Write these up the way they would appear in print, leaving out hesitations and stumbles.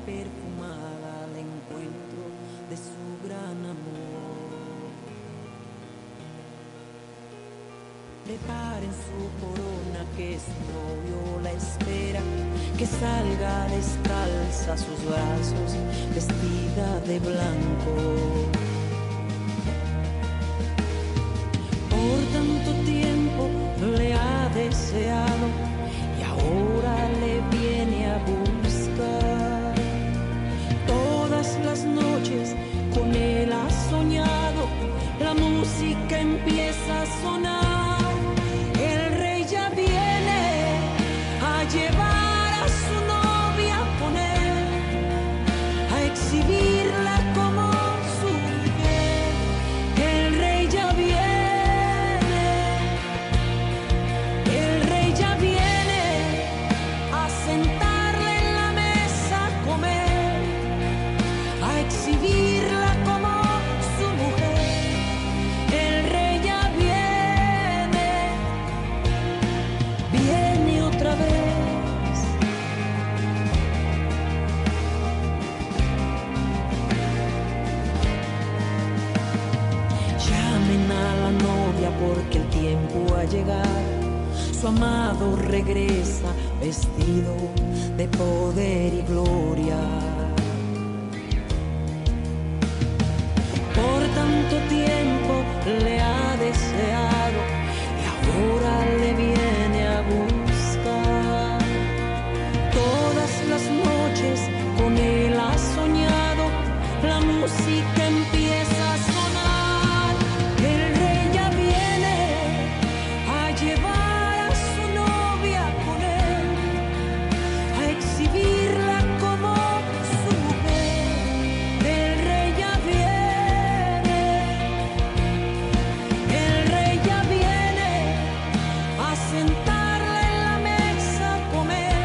Perfumada al encuentro de su gran amor. Preparen su corona, que su novio la espera, que salga descalza a sus brazos, vestida de blanco. Por tanto tiempo le ha deseado y ahora le viene a buscar. Las noches con él ha soñado, la música empieza a sonar. El rey ya viene a llevar a su novia con él, a exhibirla como su mujer. El rey ya viene, el rey ya viene a sentarle en la mesa a comer, exhibirla como su mujer. El rey ya viene otra vez. Llamen a la novia porque el tiempo ha llegado. Su amado regresa vestido de poder y gloria. Tanto tiempo le ha deseado y ahora le viene a buscar. Todas las noches con él ha soñado, la música empieza a sonar. El rey ya viene a llevar a su novia con él, a exhibirla como su mujer. El rey ya viene, sentarla en la mesa a comer,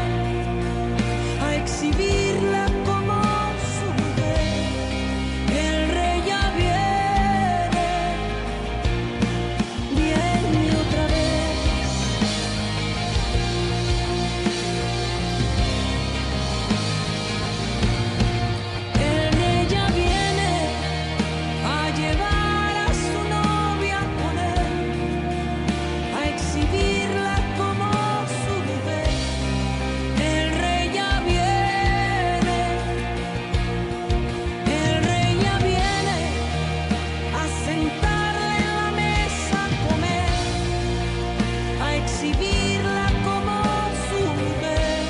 a exhibirla como su mujer. El rey ya viene otra vez. El rey ya viene a llevar a su novia con él, a exhibirla como su mujer. El rey ya viene, el rey ya viene a sentarla en la mesa a comer, a exhibirla como su mujer.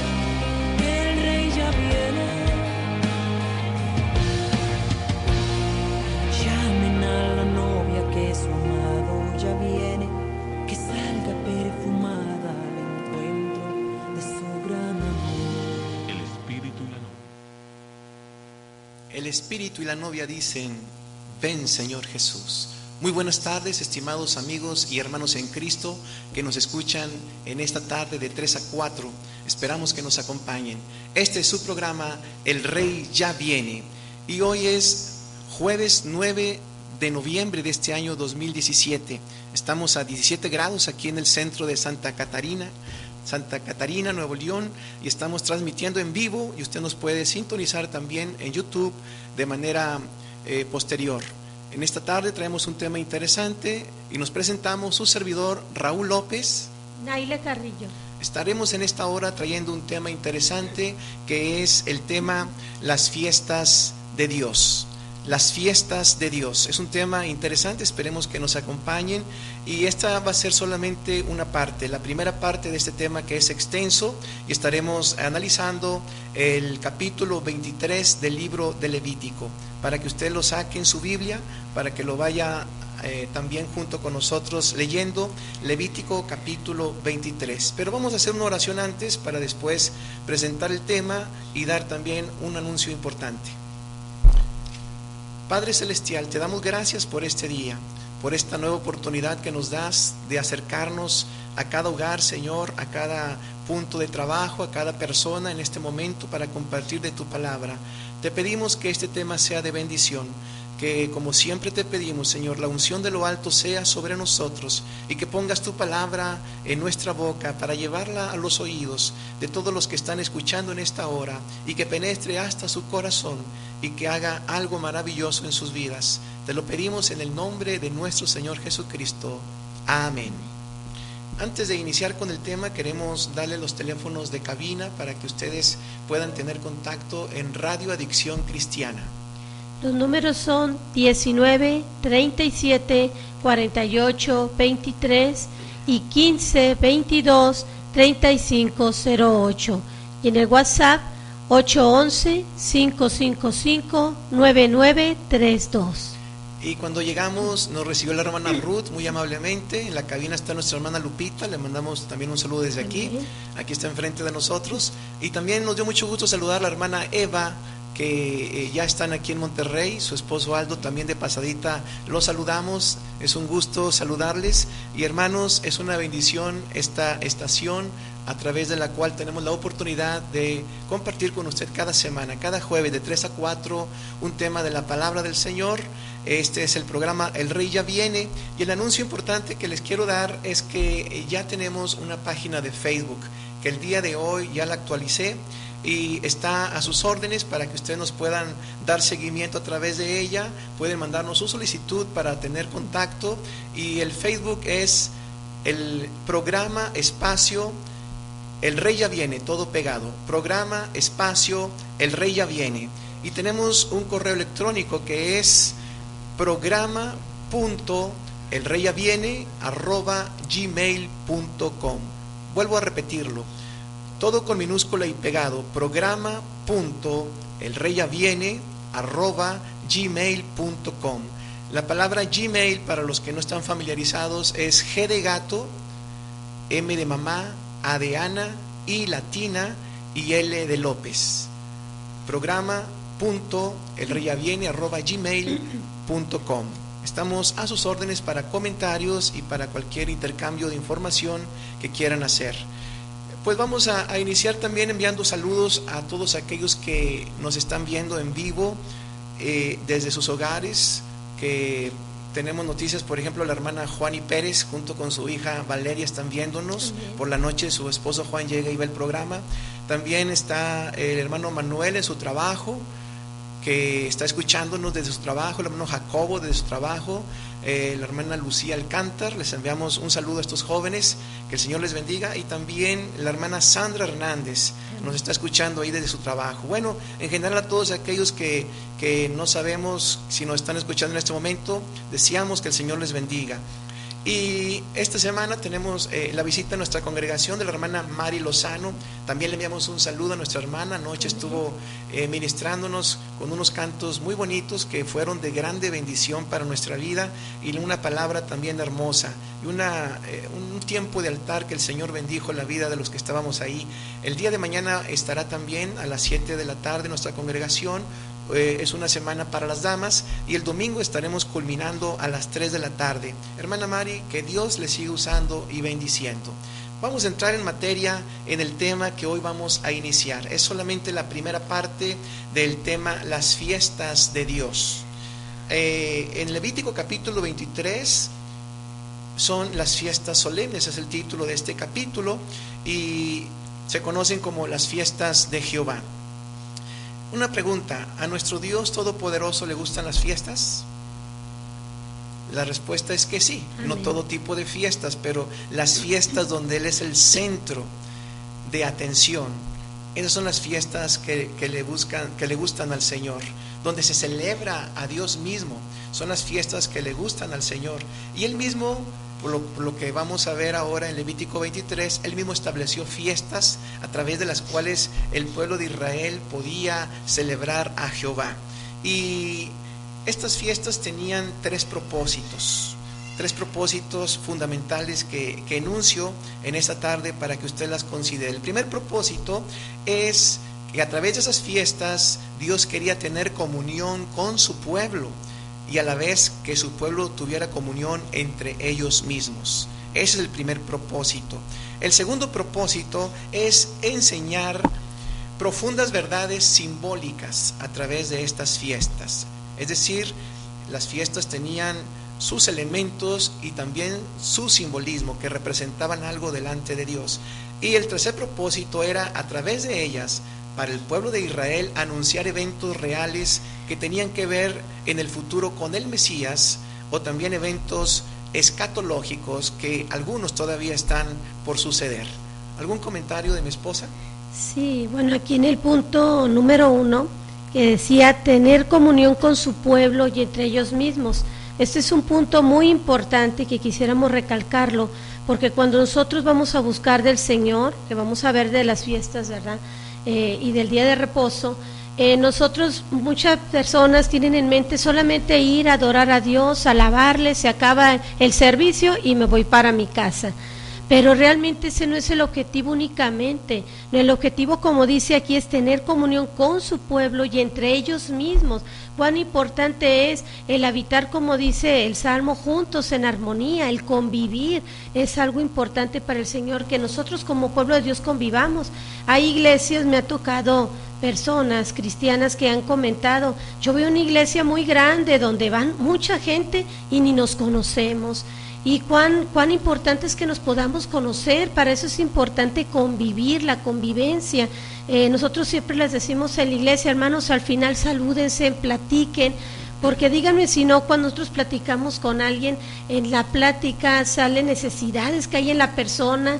El rey ya viene. Llamen a la novia que su amado ya viene, que salga perfumada al encuentro de su gran amor. El espíritu y la novia. El espíritu y la novia dicen: ven, Señor Jesús. Muy buenas tardes, estimados amigos y hermanos en Cristo que nos escuchan en esta tarde de 3 a 4. Esperamos que nos acompañen. Este es su programa, El Rey ya viene. Y hoy es jueves 9 de noviembre de este año 2017. Estamos a 17 grados aquí en el centro de Santa Catarina, Nuevo León, y estamos transmitiendo en vivo, y usted nos puede sintonizar también en YouTube de manera posterior. En esta tarde traemos un tema interesante y nos presentamos su servidor Raúl López, Naile Carrillo. Estaremos en esta hora trayendo un tema interesante que es el tema las fiestas de Dios. Las fiestas de Dios. Es un tema interesante, esperemos que nos acompañen, y esta va a ser solamente una parte, la primera parte de este tema, que es extenso, y estaremos analizando el capítulo 23 del libro de Levítico, para que usted lo saque en su Biblia, para que lo vaya también junto con nosotros leyendo Levítico capítulo 23. Pero vamos a hacer una oración antes para después presentar el tema y dar también un anuncio importante. Padre Celestial, te damos gracias por este día, por esta nueva oportunidad que nos das de acercarnos a cada hogar, Señor, a cada punto de trabajo, a cada persona en este momento para compartir de tu palabra. Te pedimos que este tema sea de bendición, que como siempre te pedimos, Señor, la unción de lo alto sea sobre nosotros y que pongas tu palabra en nuestra boca para llevarla a los oídos de todos los que están escuchando en esta hora y que penetre hasta su corazón y que haga algo maravilloso en sus vidas. Te lo pedimos en el nombre de nuestro Señor Jesucristo. Amén. Antes de iniciar con el tema, queremos darle los teléfonos de cabina para que ustedes puedan tener contacto en Radio Adicción Cristiana. Los números son 19 37 48 23 y 15 22 35 08. Y en el WhatsApp 811 555 9932. Y cuando llegamos nos recibió la hermana Ruth muy amablemente. En la cabina está nuestra hermana Lupita, le mandamos también un saludo desde aquí. Aquí está enfrente de nosotros. Y también nos dio mucho gusto saludar a la hermana Eva, que ya están aquí en Monterrey, su esposo Aldo también de pasadita, los saludamos, es un gusto saludarles. Y hermanos, es una bendición esta estación a través de la cual tenemos la oportunidad de compartir con usted cada semana, cada jueves de 3 a 4, un tema de la palabra del Señor. Este es el programa El Rey Ya Viene, y el anuncio importante que les quiero dar es que ya tenemos una página de Facebook, que el día de hoy ya la actualicé y está a sus órdenes para que ustedes nos puedan dar seguimiento a través de ella. Pueden mandarnos su solicitud para tener contacto, y el Facebook es el programa espacio El Rey Ya Viene, todo pegado, programa espacio El Rey Ya Viene. Y tenemos un correo electrónico que es programa.elreyyaviene@gmail.com. Vuelvo a repetirlo, todo con minúscula y pegado, programa.elreyyaviene@gmail.com. La palabra Gmail, para los que no están familiarizados, es G de gato, M de mamá, A de Ana, I latina y L de López. Programa.elreyyaviene@gmail.com. Estamos a sus órdenes para comentarios y para cualquier intercambio de información que quieran hacer. Pues vamos a iniciar también enviando saludos a todos aquellos que nos están viendo en vivo desde sus hogares, que tenemos noticias, por ejemplo, la hermana Juani Pérez junto con su hija Valeria están viéndonos. Por la noche su esposo Juan llega y ve el programa. También está el hermano Manuel en su trabajo, que está escuchándonos desde su trabajo, el hermano Jacobo desde su trabajo, la hermana Lucía Alcántar. Les enviamos un saludo a estos jóvenes, que el Señor les bendiga. Y también la hermana Sandra Hernández nos está escuchando ahí desde su trabajo. Bueno, en general a todos aquellos que no sabemos si nos están escuchando en este momento, deseamos que el Señor les bendiga. Y esta semana tenemos la visita a nuestra congregación de la hermana Mari Lozano. También le enviamos un saludo a nuestra hermana. Anoche estuvo ministrándonos con unos cantos muy bonitos que fueron de grande bendición para nuestra vida, y una palabra también hermosa, y un tiempo de altar que el Señor bendijo la vida de los que estábamos ahí. El día de mañana estará también a las 7 de la tarde nuestra congregación. Es una semana para las damas, y el domingo estaremos culminando a las 3 de la tarde. Hermana Mari, que Dios le siga usando y bendiciendo. Vamos a entrar en materia en el tema que hoy vamos a iniciar. Es solamente la primera parte del tema, las fiestas de Dios. En Levítico capítulo 23 son las fiestas solemnes, es el título de este capítulo, y se conocen como las fiestas de Jehová. Una pregunta: ¿a nuestro Dios Todopoderoso le gustan las fiestas? La respuesta es que sí. Amén. No todo tipo de fiestas, pero las fiestas donde Él es el centro de atención, esas son las fiestas que le gustan al Señor, donde se celebra a Dios mismo. Son las fiestas que le gustan al Señor. Y Él mismo, por lo que vamos a ver ahora en Levítico 23, Él mismo estableció fiestas a través de las cuales el pueblo de Israel podía celebrar a Jehová. Y estas fiestas tenían tres propósitos fundamentales que enuncio en esta tarde para que usted las considere. El primer propósito es que a través de esas fiestas Dios quería tener comunión con su pueblo, y a la vez que su pueblo tuviera comunión entre ellos mismos. Ese es el primer propósito. El segundo propósito es enseñar profundas verdades simbólicas a través de estas fiestas. Es decir, las fiestas tenían sus elementos y también su simbolismo, que representaban algo delante de Dios. Y el tercer propósito era, a través de ellas, para el pueblo de Israel, anunciar eventos reales que tenían que ver en el futuro con el Mesías, o también eventos escatológicos que algunos todavía están por suceder. ¿Algún comentario de mi esposa? Sí, bueno, aquí en el punto número 1, que decía tener comunión con su pueblo y entre ellos mismos. Este es un punto muy importante que quisiéramos recalcarlo, porque cuando nosotros vamos a buscar del Señor, que vamos a ver de las fiestas, ¿verdad? Y del día de reposo, nosotros, muchas personas tienen en mente solamente ir a adorar a Dios, alabarle, se acaba el servicio y me voy para mi casa. Pero realmente ese no es el objetivo únicamente. El objetivo, como dice aquí, es tener comunión con su pueblo y entre ellos mismos. Cuán importante es el habitar, como dice el Salmo, juntos en armonía, el convivir. Es algo importante para el Señor, que nosotros como pueblo de Dios convivamos. Hay iglesias, me ha tocado personas cristianas que han comentado, yo veo una iglesia muy grande donde van mucha gente y ni nos conocemos. Y cuán importante es que nos podamos conocer. Para eso es importante convivir, la convivencia. Nosotros siempre les decimos en la iglesia, hermanos, al final salúdense, platiquen, porque díganme si no, cuando nosotros platicamos con alguien, en la plática salen necesidades que hay en la persona,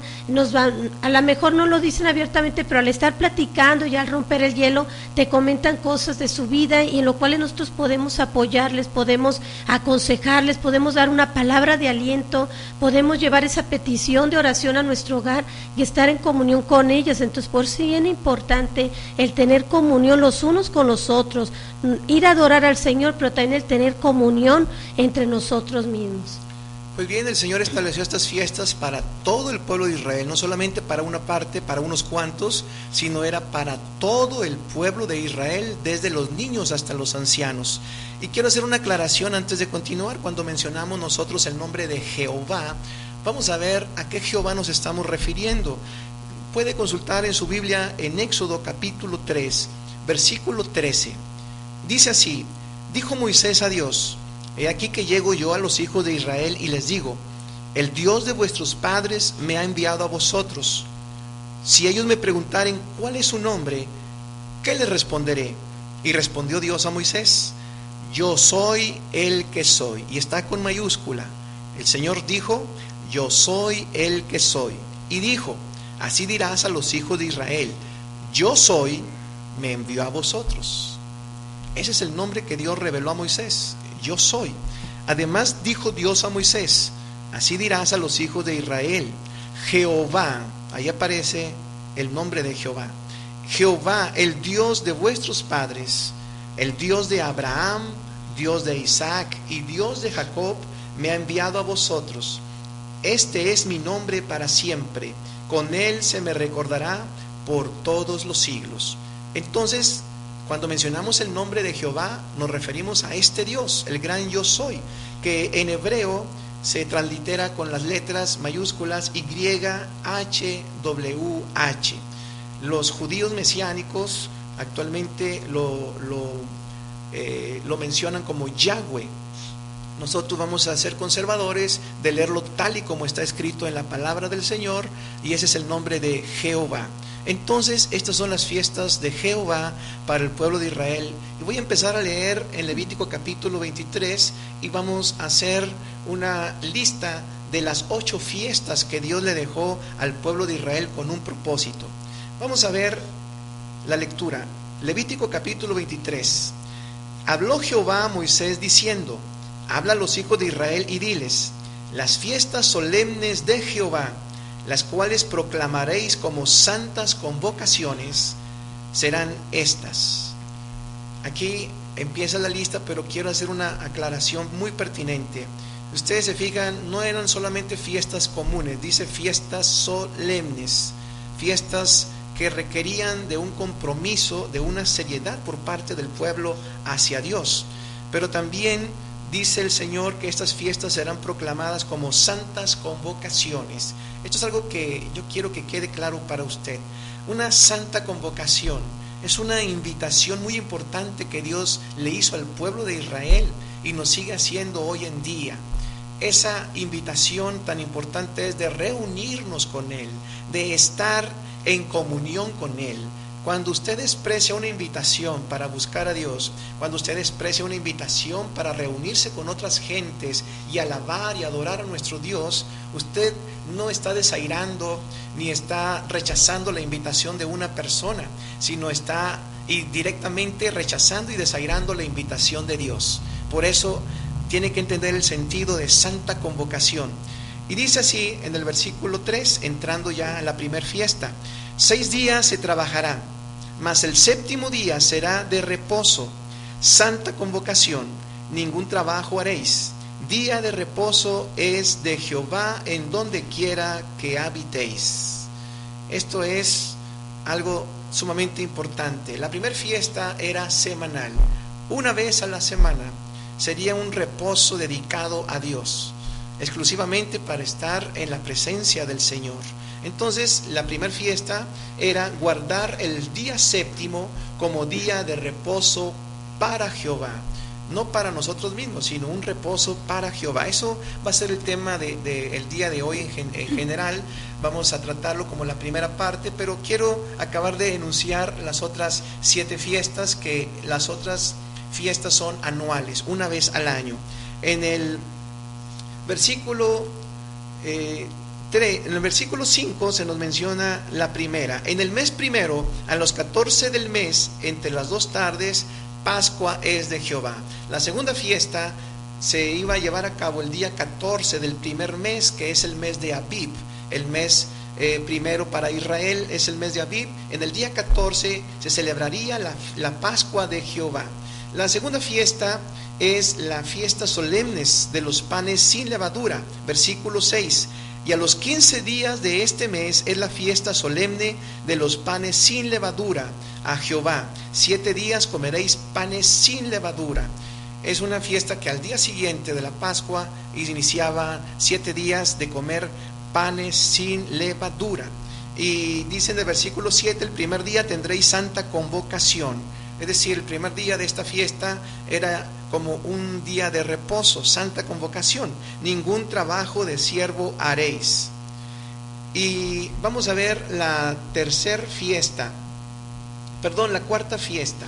a lo mejor no lo dicen abiertamente, pero al estar platicando y al romper el hielo, te comentan cosas de su vida y en lo cual nosotros podemos apoyarles, podemos aconsejarles, podemos dar una palabra de aliento, podemos llevar esa petición de oración a nuestro hogar y estar en comunión con ellas. Entonces, por eso es bien importante el tener comunión los unos con los otros, ir a adorar al Señor, pero también el tener comunión entre nosotros mismos. Pues bien, el Señor estableció estas fiestas para todo el pueblo de Israel, no solamente para una parte, para unos cuantos, sino era para todo el pueblo de Israel, desde los niños hasta los ancianos. Y quiero hacer una aclaración antes de continuar. Cuando mencionamos nosotros el nombre de Jehová, vamos a ver a qué Jehová nos estamos refiriendo. Puede consultar en su Biblia en Éxodo capítulo 3, versículo 13. Dice así: dijo Moisés a Dios: he aquí que llego yo a los hijos de Israel y les digo, el Dios de vuestros padres me ha enviado a vosotros. Si ellos me preguntaren cuál es su nombre, ¿qué les responderé? Y respondió Dios a Moisés: yo soy el que soy. Y está con mayúscula. El Señor dijo: yo soy el que soy. Y dijo: así dirás a los hijos de Israel, yo soy, me envió a vosotros. Ese es el nombre que Dios reveló a Moisés, yo soy. Además dijo Dios a Moisés: así dirás a los hijos de Israel, Jehová, ahí aparece el nombre de Jehová, Jehová, el Dios de vuestros padres, el Dios de Abraham, Dios de Isaac y Dios de Jacob, me ha enviado a vosotros. Este es mi nombre para siempre, con él se me recordará por todos los siglos. Entonces, cuando mencionamos el nombre de Jehová, nos referimos a este Dios, el gran yo soy, que en hebreo se translitera con las letras mayúsculas YHWH. Los judíos mesiánicos actualmente lo mencionan como Yahweh. Nosotros vamos a ser conservadores de leerlo tal y como está escrito en la palabra del Señor, y ese es el nombre de Jehová. Entonces, estas son las fiestas de Jehová para el pueblo de Israel. Y voy a empezar a leer en Levítico capítulo 23 y vamos a hacer una lista de las 8 fiestas que Dios le dejó al pueblo de Israel con un propósito. Vamos a ver la lectura. Levítico capítulo 23. Habló Jehová a Moisés diciendo: habla a los hijos de Israel y diles: las fiestas solemnes de Jehová, las cuales proclamaréis como santas convocaciones, serán estas. Aquí empieza la lista, pero quiero hacer una aclaración muy pertinente. Ustedes se fijan, no eran solamente fiestas comunes, dice fiestas solemnes, fiestas que requerían de un compromiso, de una seriedad por parte del pueblo hacia Dios. Pero también dice el Señor que estas fiestas serán proclamadas como santas convocaciones. Esto es algo que yo quiero que quede claro para usted. Una santa convocación es una invitación muy importante que Dios le hizo al pueblo de Israel y nos sigue haciendo hoy en día. Esa invitación tan importante es de reunirnos con Él, de estar en comunión con Él. Cuando usted expresa una invitación para buscar a Dios, cuando usted expresa una invitación para reunirse con otras gentes y alabar y adorar a nuestro Dios, usted no está desairando ni está rechazando la invitación de una persona, sino está directamente rechazando y desairando la invitación de Dios. Por eso tiene que entender el sentido de santa convocación. Y dice así en el versículo 3, entrando ya a la primer fiesta: 6 días se trabajará, mas el 7º día será de reposo, santa convocación, ningún trabajo haréis. Día de reposo es de Jehová en donde quiera que habitéis. Esto es algo sumamente importante. La primera fiesta era semanal. Una vez a la semana sería un reposo dedicado a Dios, exclusivamente para estar en la presencia del Señor. Entonces, la primera fiesta era guardar el día 7º como día de reposo para Jehová, no para nosotros mismos, sino un reposo para Jehová. Eso va a ser el tema del día de hoy en general. Vamos a tratarlo como la primera parte, pero quiero acabar de enunciar las otras 7 fiestas, que las otras fiestas son anuales, una vez al año. En el versículo 5 se nos menciona la primera. En el mes primero, a los 14 del mes, entre las 2 tardes, Pascua es de Jehová. La segunda fiesta se iba a llevar a cabo el día 14 del primer mes, que es el mes de Abib. El mes primero para Israel es el mes de Abib. En el día 14 se celebraría la Pascua de Jehová. La segunda fiesta es la fiesta solemnes de los panes sin levadura, versículo 6. Y a los 15 días de este mes es la fiesta solemne de los panes sin levadura a Jehová. 7 días comeréis panes sin levadura. Es una fiesta que al día siguiente de la Pascua iniciaba 7 días de comer panes sin levadura. Y dice en el versículo 7, el primer día tendréis santa convocación. Es decir, el primer día de esta fiesta era como un día de reposo, santa convocación. Ningún trabajo de siervo haréis. Y vamos a ver la cuarta fiesta,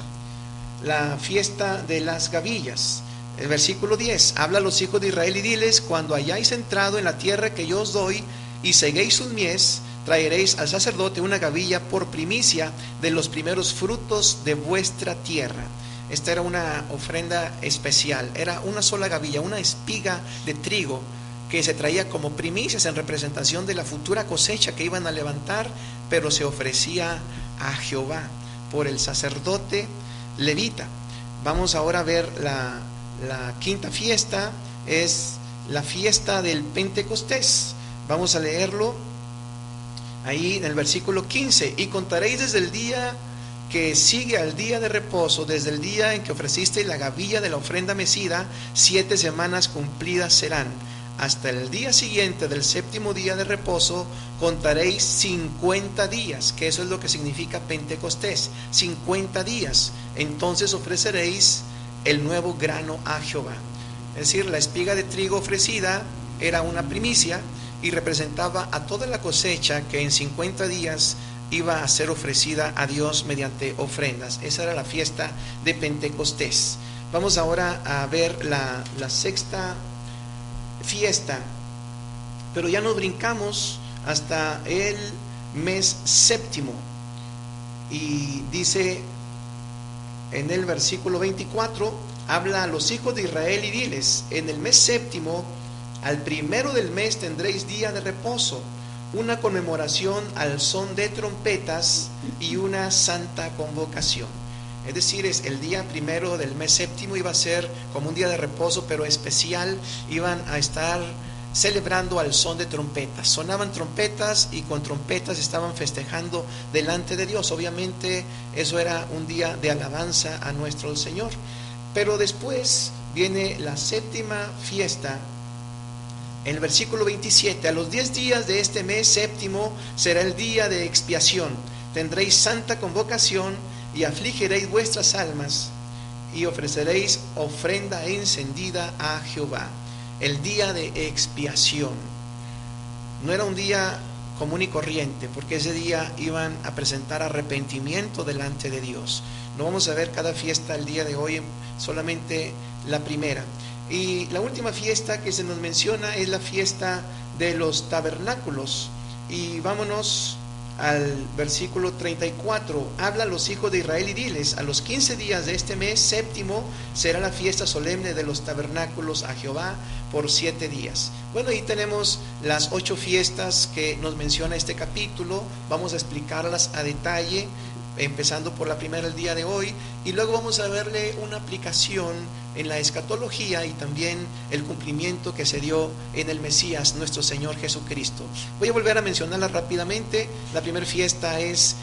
la fiesta de las gavillas. El versículo 10, habla a los hijos de Israel y diles: cuando hayáis entrado en la tierra que yo os doy y seguéis sus mies, traeréis al sacerdote una gavilla por primicia de los primeros frutos de vuestra tierra. Esta era una ofrenda especial, era una sola gavilla, una espiga de trigo que se traía como primicias en representación de la futura cosecha que iban a levantar, pero se ofrecía a Jehová por el sacerdote levita. Vamos ahora a ver la quinta fiesta, es la fiesta del Pentecostés. Vamos a leerlo ahí en el versículo 15: y contaréis desde el día que sigue al día de reposo, desde el día en que ofrecisteis la gavilla de la ofrenda mecida, 7 semanas cumplidas serán. Hasta el día siguiente del 7º día de reposo contaréis 50 días, que eso es lo que significa Pentecostés, 50 días. Entonces ofreceréis el nuevo grano a Jehová. Es decir, la espiga de trigo ofrecida era una primicia y representaba a toda la cosecha que en 50 días iba a ser ofrecida a Dios mediante ofrendas. Esa era la fiesta de Pentecostés. Vamos ahora a ver la sexta fiesta, pero ya nos brincamos hasta el mes 7º, y dice en el versículo 24, habla a los hijos de Israel y diles: en el mes 7º, al primero del mes tendréis día de reposo, una conmemoración al son de trompetas y una santa convocación. Es decir, es el día primero del mes 7º iba a ser como un día de reposo, pero especial. Iban a estar celebrando al son de trompetas. Sonaban trompetas y con trompetas estaban festejando delante de Dios. Obviamente eso era un día de alabanza a nuestro Señor. Pero después viene la séptima fiesta. En el versículo 27, a los 10 días de este mes séptimo será el día de expiación. Tendréis santa convocación y afligiréis vuestras almas y ofreceréis ofrenda encendida a Jehová. El día de expiación. No era un día común y corriente, porque ese día iban a presentar arrepentimiento delante de Dios. No vamos a ver cada fiesta el día de hoy, solamente la primera. Y la última fiesta que se nos menciona es la fiesta de los tabernáculos. Y vámonos al versículo 34. Habla a los hijos de Israel y diles: a los 15 días de este mes séptimo será la fiesta solemne de los tabernáculos a Jehová por 7 días. Bueno, ahí tenemos las 8 fiestas que nos menciona este capítulo. Vamos a explicarlas a detalle, empezando por la primera el día de hoy, y luego vamos a verle una aplicación en la escatología y también el cumplimiento que se dio en el Mesías, nuestro Señor Jesucristo. Voy a volver a mencionarla rápidamente. La primera fiesta es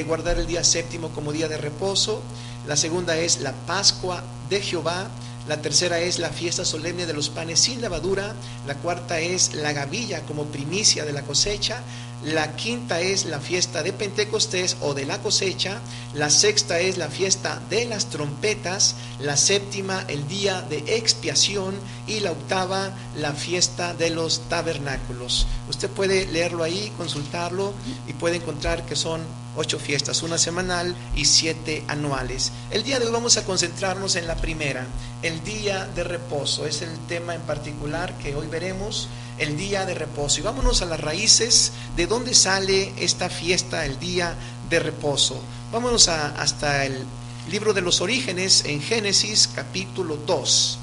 guardar el día séptimo como día de reposo. La segunda es la Pascua de Jehová. La tercera es la fiesta solemne de los panes sin levadura. La cuarta es la gavilla como primicia de la cosecha. La quinta es la fiesta de Pentecostés o de la cosecha. La sexta es la fiesta de las trompetas. La séptima, el día de expiación. Y la octava, la fiesta de los tabernáculos. Usted puede leerlo ahí, consultarlo, y puede encontrar que son 8 fiestas, una semanal y 7 anuales. El día de hoy vamos a concentrarnos en la primera, el día de reposo. Es el tema en particular que hoy veremos, el día de reposo. Y vámonos a las raíces de dónde sale esta fiesta, el día de reposo. Vámonos hasta el libro de los orígenes, en Génesis capítulo 2.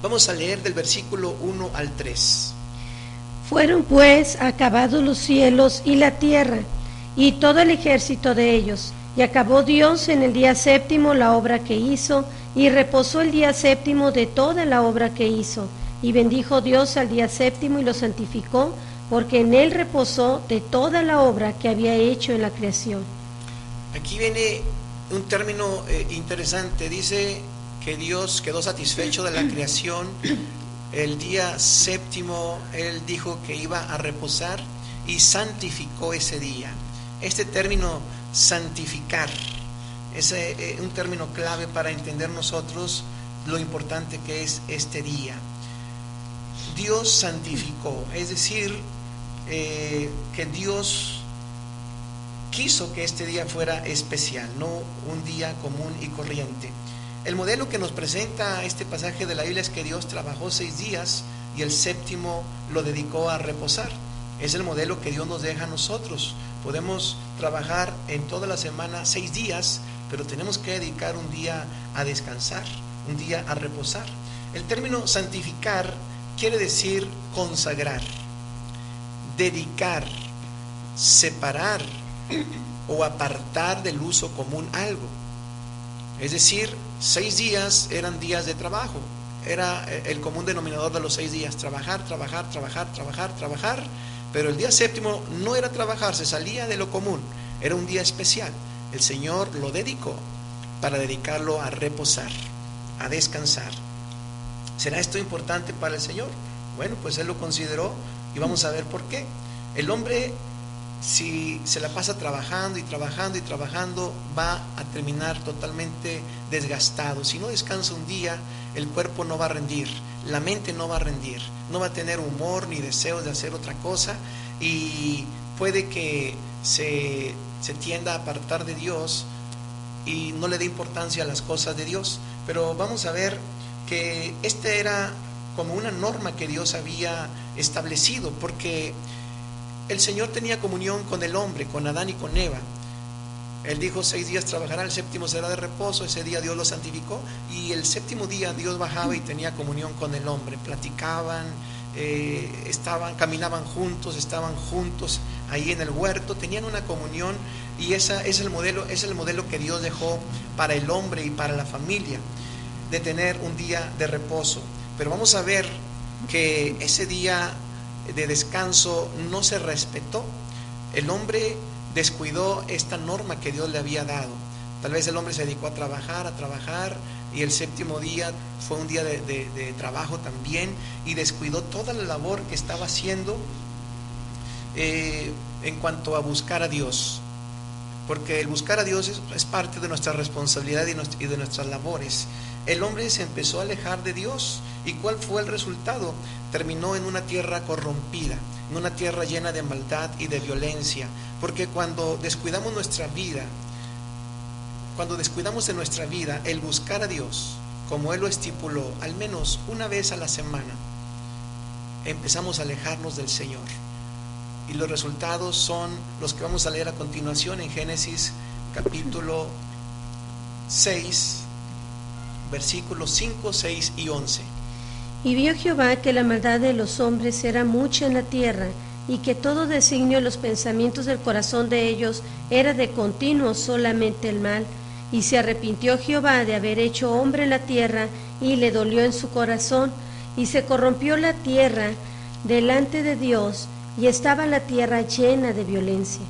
Vamos a leer del versículo 1 al 3. Fueron pues acabados los cielos y la tierra, y todo el ejército de ellos, y acabó Dios en el día séptimo la obra que hizo, y reposó el día séptimo de toda la obra que hizo, y bendijo Dios al día séptimo y lo santificó, porque en él reposó de toda la obra que había hecho en la creación. Aquí viene un término interesante. Dice que Dios quedó satisfecho de la creación. El día séptimo Él dijo que iba a reposar y santificó ese día. Este término santificar es un término clave para entender nosotros lo importante que es este día. Dios santificó, es decir, que Dios quiso que este día fuera especial, no un día común y corriente. El modelo que nos presenta este pasaje de la Biblia es que Dios trabajó 6 días y el séptimo lo dedicó a reposar. Es el modelo que Dios nos deja a nosotros. Podemos trabajar en toda la semana 6 días, pero tenemos que dedicar un día a descansar, un día a reposar. El término santificar quiere decir consagrar, dedicar, separar o apartar del uso común algo. Es decir, 6 días eran días de trabajo. Era el común denominador de los 6 días: trabajar, trabajar, trabajar, trabajar, trabajar. Pero el día séptimo no era trabajar, se salía de lo común, era un día especial. El Señor lo dedicó para dedicarlo a reposar, a descansar. ¿Será esto importante para el Señor? Bueno, pues Él lo consideró y vamos a ver por qué. El hombre, si se la pasa trabajando y trabajando y trabajando, va a terminar totalmente desgastado. Si no descansa un día, el cuerpo no va a rendir, la mente no va a rendir, no va a tener humor ni deseos de hacer otra cosa, y puede que se tienda a apartar de Dios y no le dé importancia a las cosas de Dios. Pero vamos a ver que este era como una norma que Dios había establecido, porque el Señor tenía comunión con el hombre, con Adán y con Eva. Él dijo: 6 días trabajará, el séptimo será de reposo. Ese día Dios lo santificó, y el séptimo día Dios bajaba y tenía comunión con el hombre. Platicaban, caminaban juntos, estaban juntos ahí en el huerto, tenían una comunión, y ese es el modelo que Dios dejó para el hombre y para la familia, de tener un día de reposo. Pero vamos a ver que ese día de descanso no se respetó. El hombre descuidó esta norma que Dios le había dado. Tal vez el hombre se dedicó a trabajar, y el séptimo día fue un día de trabajo también, y descuidó toda la labor que estaba haciendo en cuanto a buscar a Dios, porque el buscar a Dios es parte de nuestra responsabilidad y de nuestras labores. El hombre se empezó a alejar de Dios, y ¿cuál fue el resultado? Terminó en una tierra corrompida, en una tierra llena de maldad y de violencia, porque cuando descuidamos nuestra vida, de nuestra vida el buscar a Dios, como Él lo estipuló, al menos una vez a la semana, empezamos a alejarnos del Señor. Y los resultados son los que vamos a leer a continuación en Génesis capítulo 6, versículos 5, 6 y 11. Y vio Jehová que la maldad de los hombres era mucha en la tierra, y que todo designio de los pensamientos del corazón de ellos era de continuo solamente el mal. Y se arrepintió Jehová de haber hecho hombre en la tierra, y le dolió en su corazón, y se corrompió la tierra delante de Dios, y estaba la tierra llena de violencia.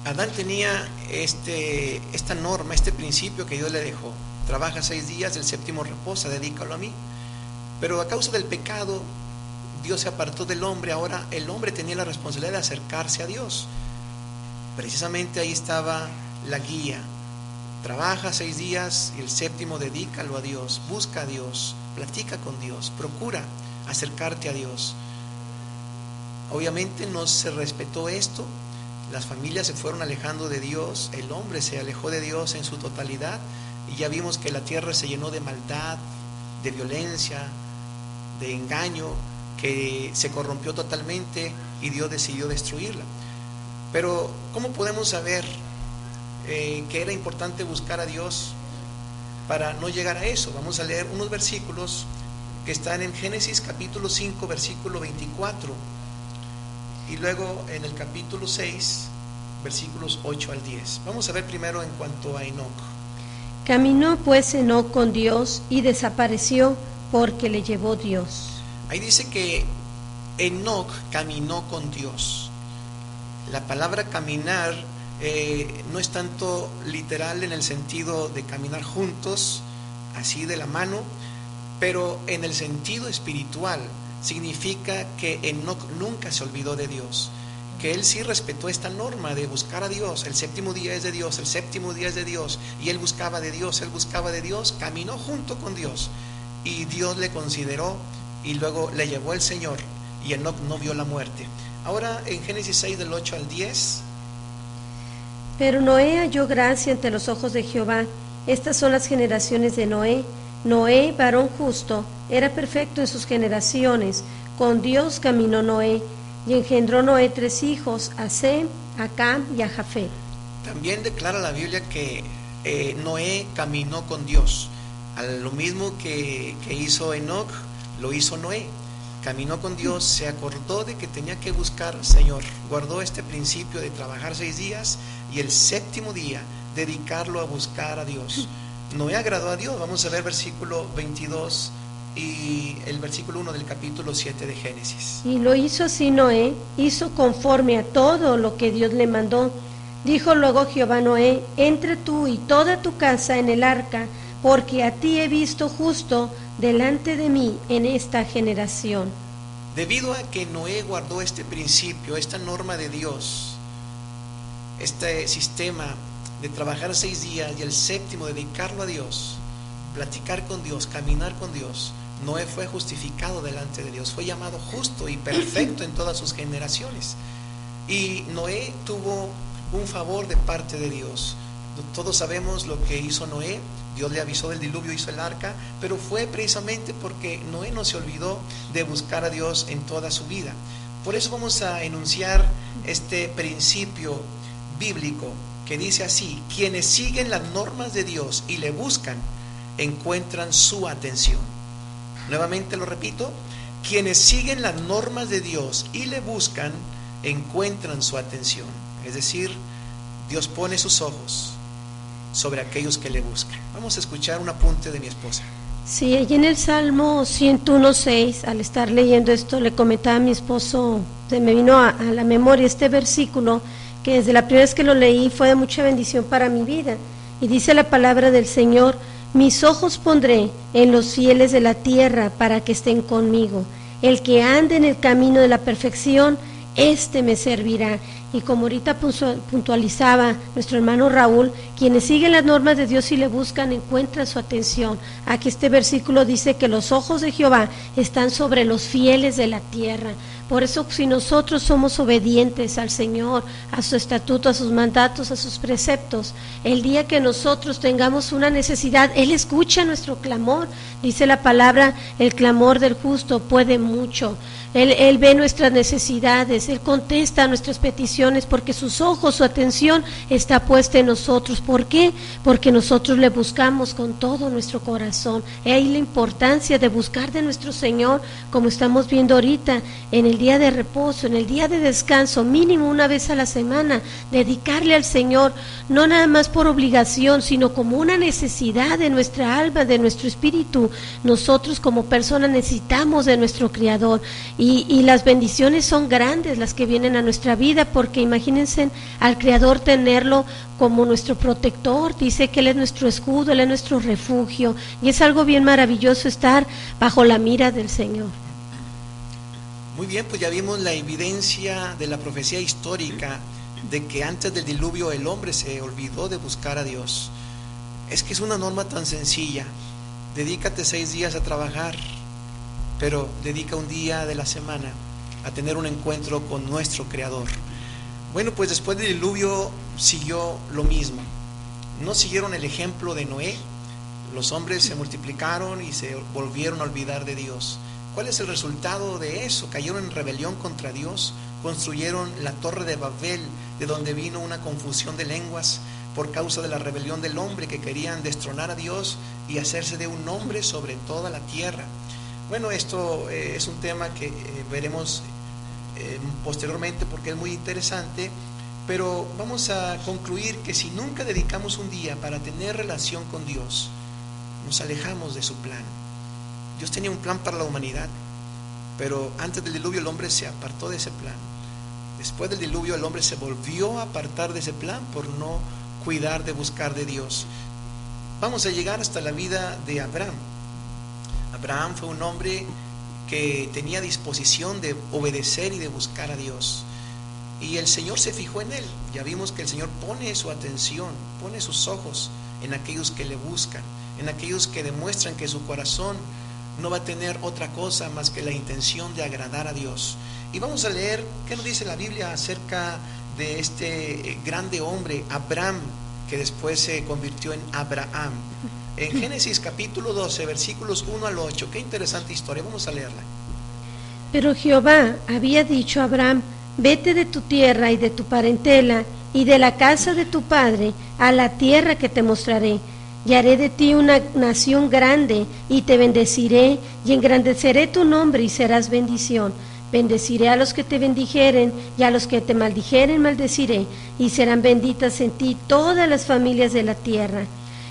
Adán tenía esta norma, este principio que Dios le dejó: trabaja 6 días, el séptimo reposa, dedícalo a mí. Pero a causa del pecado, Dios se apartó del hombre. Ahora el hombre tenía la responsabilidad de acercarse a Dios. Precisamente ahí estaba la guía: trabaja 6 días y el séptimo dedícalo a Dios, busca a Dios, platica con Dios, procura acercarte a Dios. Obviamente no se respetó esto, las familias se fueron alejando de Dios, el hombre se alejó de Dios en su totalidad, y ya vimos que la tierra se llenó de maldad, de violencia, de engaño, que se corrompió totalmente, y Dios decidió destruirla. Pero ¿cómo podemos saber que era importante buscar a Dios para no llegar a eso? Vamos a leer unos versículos que están en Génesis capítulo 5, versículo 24, y luego en el capítulo 6, versículos 8 al 10. Vamos a ver primero en cuanto a Enoc. Caminó pues Enoc con Dios, y desapareció, porque le llevó Dios. Ahí dice que Enoc caminó con Dios. La palabra caminar no es tanto literal en el sentido de caminar juntos, así de la mano, pero en el sentido espiritual significa que Enoc nunca se olvidó de Dios, que él sí respetó esta norma de buscar a Dios. El séptimo día es de Dios, el séptimo día es de Dios, y él buscaba de Dios, caminó junto con Dios, y Dios le consideró, y luego le llevó el Señor, y Enoc no vio la muerte. Ahora en Génesis 6 del 8 al 10. Pero Noé halló gracia ante los ojos de Jehová. Estas son las generaciones de Noé. Noé, varón justo, era perfecto en sus generaciones. Con Dios caminó Noé, y engendró Noé 3 hijos, a Sem, a Cam y a Jafet. También declara la Biblia que Noé caminó con Dios. A lo mismo que hizo Enoc, lo hizo Noé. Caminó con Dios, se acordó de que tenía que buscar al Señor, guardó este principio de trabajar 6 días y el séptimo día dedicarlo a buscar a Dios. Noé agradó a Dios. Vamos a ver versículo 22 y el versículo 1 del capítulo 7 de Génesis. Y lo hizo así Noé, hizo conforme a todo lo que Dios le mandó. Dijo luego Jehová a Noé: entra tú y toda tu casa en el arca, porque a ti he visto justo delante de mí en esta generación. Debido a que Noé guardó este principio, esta norma de Dios, este sistema de trabajar 6 días y el séptimo dedicarlo a Dios, platicar con Dios, caminar con Dios, Noé fue justificado delante de Dios, fue llamado justo y perfecto en todas sus generaciones. Y Noé tuvo un favor de parte de Dios. Todos sabemos lo que hizo Noé. Dios le avisó del diluvio, hizo el arca, pero fue precisamente porque Noé no se olvidó de buscar a Dios en toda su vida. Por eso vamos a enunciar este principio bíblico que dice así: quienes siguen las normas de Dios y le buscan, encuentran su atención. Nuevamente lo repito: quienes siguen las normas de Dios y le buscan, encuentran su atención. Es decir, Dios pone sus ojos sobre aquellos que le buscan. Vamos a escuchar un apunte de mi esposa. Sí, allí en el Salmo 101:6, al estar leyendo esto, le comentaba a mi esposo, se me vino a la memoria este versículo, que desde la primera vez que lo leí fue de mucha bendición para mi vida. Y dice la palabra del Señor: Mis ojos pondré en los fieles de la tierra para que estén conmigo. El que ande en el camino de la perfección, éste me servirá. Y como ahorita puntualizaba nuestro hermano Raúl, quienes siguen las normas de Dios y le buscan, encuentran su atención. Aquí este versículo dice que los ojos de Jehová están sobre los fieles de la tierra. Por eso, si nosotros somos obedientes al Señor, a su estatuto, a sus mandatos, a sus preceptos, el día que nosotros tengamos una necesidad, Él escucha nuestro clamor. Dice la palabra, el clamor del justo puede mucho. Él ve nuestras necesidades, Él contesta nuestras peticiones porque sus ojos, su atención está puesta en nosotros. ¿Por qué? Porque nosotros le buscamos con todo nuestro corazón. Ahí la importancia de buscar de nuestro Señor, como estamos viendo ahorita, en el día de reposo, en el día de descanso, mínimo una vez a la semana, dedicarle al Señor, no nada más por obligación, sino como una necesidad de nuestra alma, de nuestro espíritu. Nosotros como personas necesitamos de nuestro Creador. Y las bendiciones son grandes las que vienen a nuestra vida, porque imagínense al Creador tenerlo como nuestro protector. Dice que Él es nuestro escudo, Él es nuestro refugio, y es algo bien maravilloso estar bajo la mira del Señor. Muy bien, pues ya vimos la evidencia de la profecía histórica de que antes del diluvio el hombre se olvidó de buscar a Dios. Es que es una norma tan sencilla: dedícate 6 días a trabajar, pero dedica un día de la semana a tener un encuentro con nuestro Creador. Bueno, pues después del diluvio siguió lo mismo. No siguieron el ejemplo de Noé. Los hombres se multiplicaron y se volvieron a olvidar de Dios. ¿Cuál es el resultado de eso? Cayeron en rebelión contra Dios, construyeron la torre de Babel, de donde vino una confusión de lenguas por causa de la rebelión del hombre, que querían destronar a Dios y hacerse de un nombre sobre toda la tierra. Bueno, esto es un tema que veremos posteriormente porque es muy interesante, pero vamos a concluir que si nunca dedicamos un día para tener relación con Dios, nos alejamos de su plan. Dios tenía un plan para la humanidad, pero antes del diluvio el hombre se apartó de ese plan. Después del diluvio el hombre se volvió a apartar de ese plan por no cuidar de buscar de Dios. Vamos a llegar hasta la vida de Abraham. Abraham fue un hombre que tenía disposición de obedecer y de buscar a Dios, y el Señor se fijó en él. Ya vimos que el Señor pone su atención, pone sus ojos en aquellos que le buscan, en aquellos que demuestran que su corazón no va a tener otra cosa más que la intención de agradar a Dios. Y vamos a leer qué nos dice la Biblia acerca de este grande hombre, Abraham, que después se convirtió en Abraham. En Génesis capítulo 12, versículos 1 al 8, qué interesante historia, vamos a leerla. Pero Jehová había dicho a Abraham: vete de tu tierra y de tu parentela y de la casa de tu padre a la tierra que te mostraré, y haré de ti una nación grande, y te bendeciré, y engrandeceré tu nombre, y serás bendición. Bendeciré a los que te bendijeren, y a los que te maldijeren maldeciré, y serán benditas en ti todas las familias de la tierra.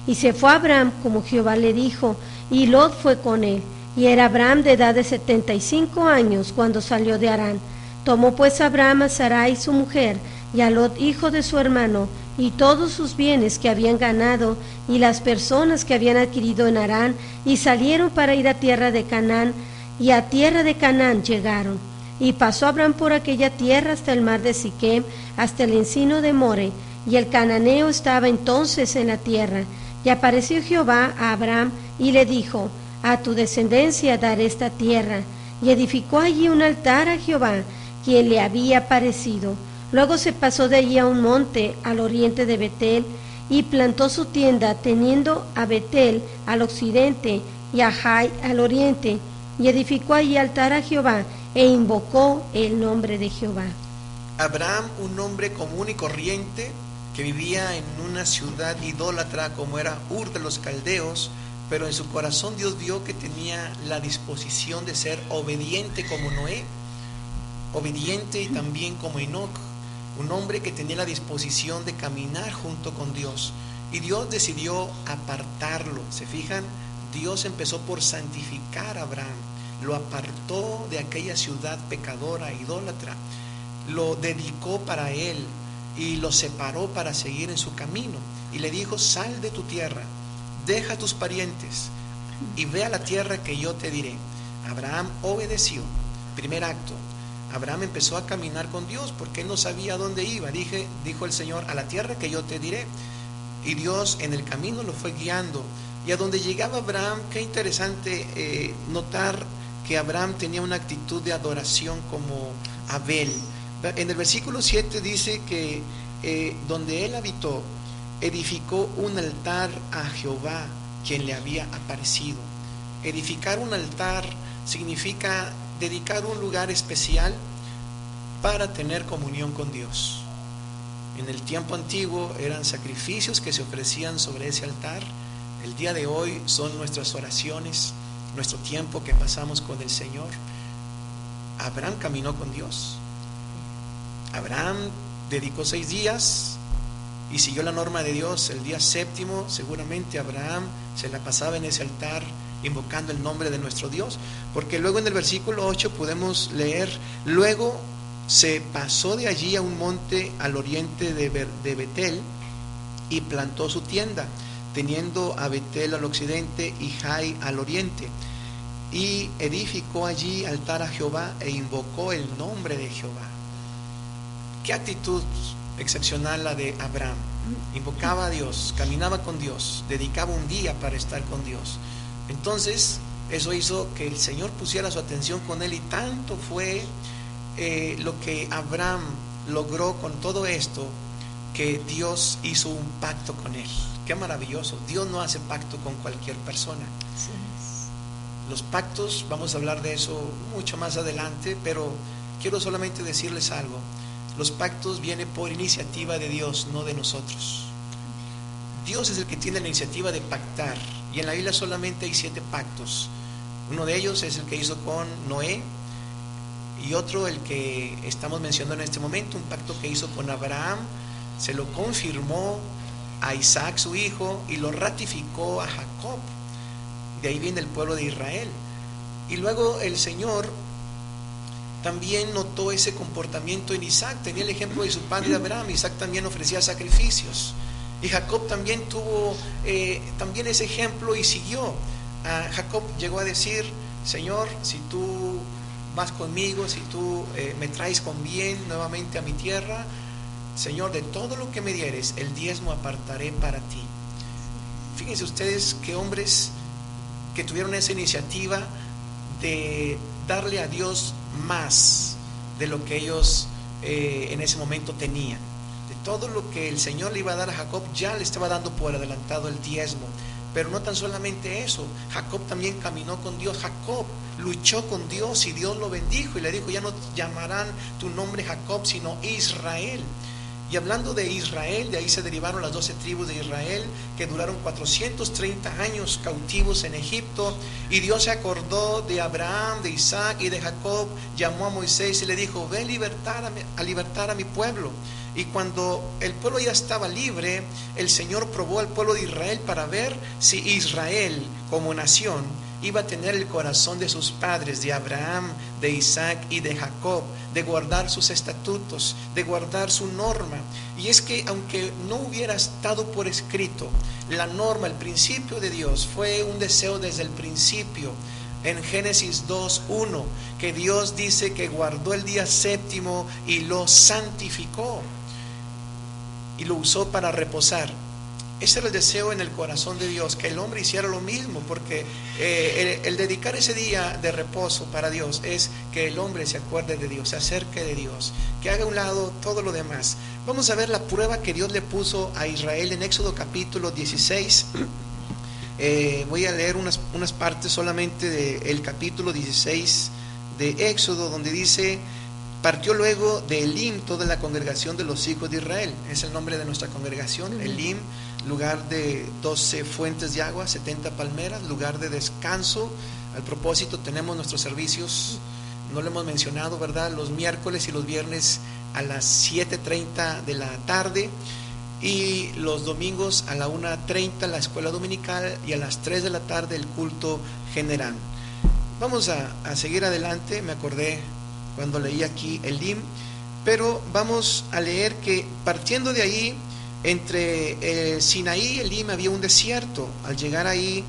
Y se fue Abraham como Jehová le dijo, y Lot fue con él. Y era Abraham de edad de 75 años cuando salió de Harán. Tomó pues Abraham a Sarai su mujer, y a Lot hijo de su hermano, y todos sus bienes que habían ganado, y las personas que habían adquirido en Harán, y salieron para ir a tierra de Canaán, y a tierra de Canaán llegaron. Y pasó Abraham por aquella tierra hasta el mar de Siquem, hasta el encino de More, y el cananeo estaba entonces en la tierra. Y apareció Jehová a Abraham, y le dijo: a tu descendencia daré esta tierra. Y edificó allí un altar a Jehová, quien le había aparecido. Luego se pasó de allí a un monte al oriente de Betel, y plantó su tienda, teniendo a Betel al occidente y a Jai al oriente, y edificó allí altar a Jehová, e invocó el nombre de Jehová. Abraham, un hombre común y corriente, que vivía en una ciudad idólatra como era Ur de los Caldeos, pero en su corazón Dios vio que tenía la disposición de ser obediente como Noé, obediente y también como Enoc, un hombre que tenía la disposición de caminar junto con Dios, y Dios decidió apartarlo. ¿Se fijan? Dios empezó por santificar a Abraham, lo apartó de aquella ciudad pecadora, idólatra, lo dedicó para él y lo separó para seguir en su camino, y le dijo: sal de tu tierra, deja a tus parientes y ve a la tierra que yo te diré. Abraham obedeció. Primer acto, Abraham empezó a caminar con Dios porque él no sabía a dónde iba. Dijo el Señor, a la tierra que yo te diré. Y Dios en el camino lo fue guiando. Y a donde llegaba Abraham, qué interesante notar que Abraham tenía una actitud de adoración como Abel. En el versículo 7 dice que donde él habitó, edificó un altar a Jehová, quien le había aparecido. Edificar un altar significa dedicar un lugar especial para tener comunión con Dios. En el tiempo antiguo eran sacrificios que se ofrecían sobre ese altar. El día de hoy son nuestras oraciones, nuestro tiempo que pasamos con el Señor. Abraham caminó con Dios. Abraham dedicó 6 días y siguió la norma de Dios. El día séptimo seguramente Abraham se la pasaba en ese altar invocando el nombre de nuestro Dios, porque luego en el versículo 8 podemos leer: luego se pasó de allí a un monte al oriente de Betel y plantó su tienda, teniendo a Betel al occidente y Jai al oriente, y edificó allí altar a Jehová e invocó el nombre de Jehová. Qué actitud excepcional la de Abraham. Invocaba a Dios, caminaba con Dios, dedicaba un día para estar con Dios. Entonces eso hizo que el Señor pusiera su atención con él, y tanto fue lo que Abraham logró con todo esto, que Dios hizo un pacto con él. Qué maravilloso. Dios no hace pacto con cualquier persona. Sí. Los pactos, vamos a hablar de eso mucho más adelante, pero quiero solamente decirles algo. Los pactos vienen por iniciativa de Dios, no de nosotros. Dios es el que tiene la iniciativa de pactar, y en la Biblia solamente hay 7 pactos. Uno de ellos es el que hizo con Noé, y otro el que estamos mencionando en este momento, un pacto que hizo con Abraham. Se lo confirmó a Isaac su hijo y lo ratificó a Jacob. De ahí viene el pueblo de Israel. Y luego el Señor también notó ese comportamiento en Isaac. Tenía el ejemplo de su padre Abraham. Isaac también ofrecía sacrificios, y Jacob también tuvo también ese ejemplo y siguió. Jacob llegó a decir: Señor, si tú vas conmigo, si tú me traes con bien nuevamente a mi tierra, Señor, de todo lo que me dieres, el diezmo apartaré para ti. Fíjense ustedes qué hombres que tuvieron esa iniciativa de darle a Dios más de lo que ellos en ese momento tenían. De todo lo que el Señor le iba a dar a Jacob, ya le estaba dando por adelantado el diezmo. Pero no tan solamente eso, Jacob también caminó con Dios. Jacob luchó con Dios y Dios lo bendijo y le dijo: ya no llamarán tu nombre Jacob, sino Israel. Y hablando de Israel, de ahí se derivaron las 12 tribus de Israel, que duraron 430 años cautivos en Egipto. Y Dios se acordó de Abraham, de Isaac y de Jacob. Llamó a Moisés y le dijo: ve a libertar a mi pueblo. Y cuando el pueblo ya estaba libre, el Señor probó al pueblo de Israel para ver si Israel como nación iba a tener el corazón de sus padres, de Abraham, de Isaac y de Jacob, de guardar sus estatutos, de guardar su norma. Y es que aunque no hubiera estado por escrito, la norma, el principio de Dios fue un deseo desde el principio. En Génesis 2:1, que Dios dice que guardó el día séptimo y lo santificó y lo usó para reposar. Ese era el deseo en el corazón de Dios, que el hombre hiciera lo mismo, porque el dedicar ese día de reposo para Dios es que el hombre se acuerde de Dios, se acerque de Dios, que haga a un lado todo lo demás. Vamos a ver la prueba que Dios le puso a Israel en Éxodo capítulo 16. Voy a leer unas partes solamente del capítulo 16 de Éxodo, donde dice: partió luego de Elim toda la congregación de los hijos de Israel. Es el nombre de nuestra congregación. Elim, lugar de 12 fuentes de agua, 70 palmeras, lugar de descanso. Al propósito, tenemos nuestros servicios, no lo hemos mencionado, ¿verdad?, los miércoles y los viernes a las 7:30 de la tarde, y los domingos a la 1:30 la escuela dominical, y a las 3 de la tarde el culto general. Vamos a seguir adelante. Me acordé cuando leí aquí Elim, pero vamos a leer que partiendo de ahí Entre Sinaí y Elim había un desierto. Al llegar ahí,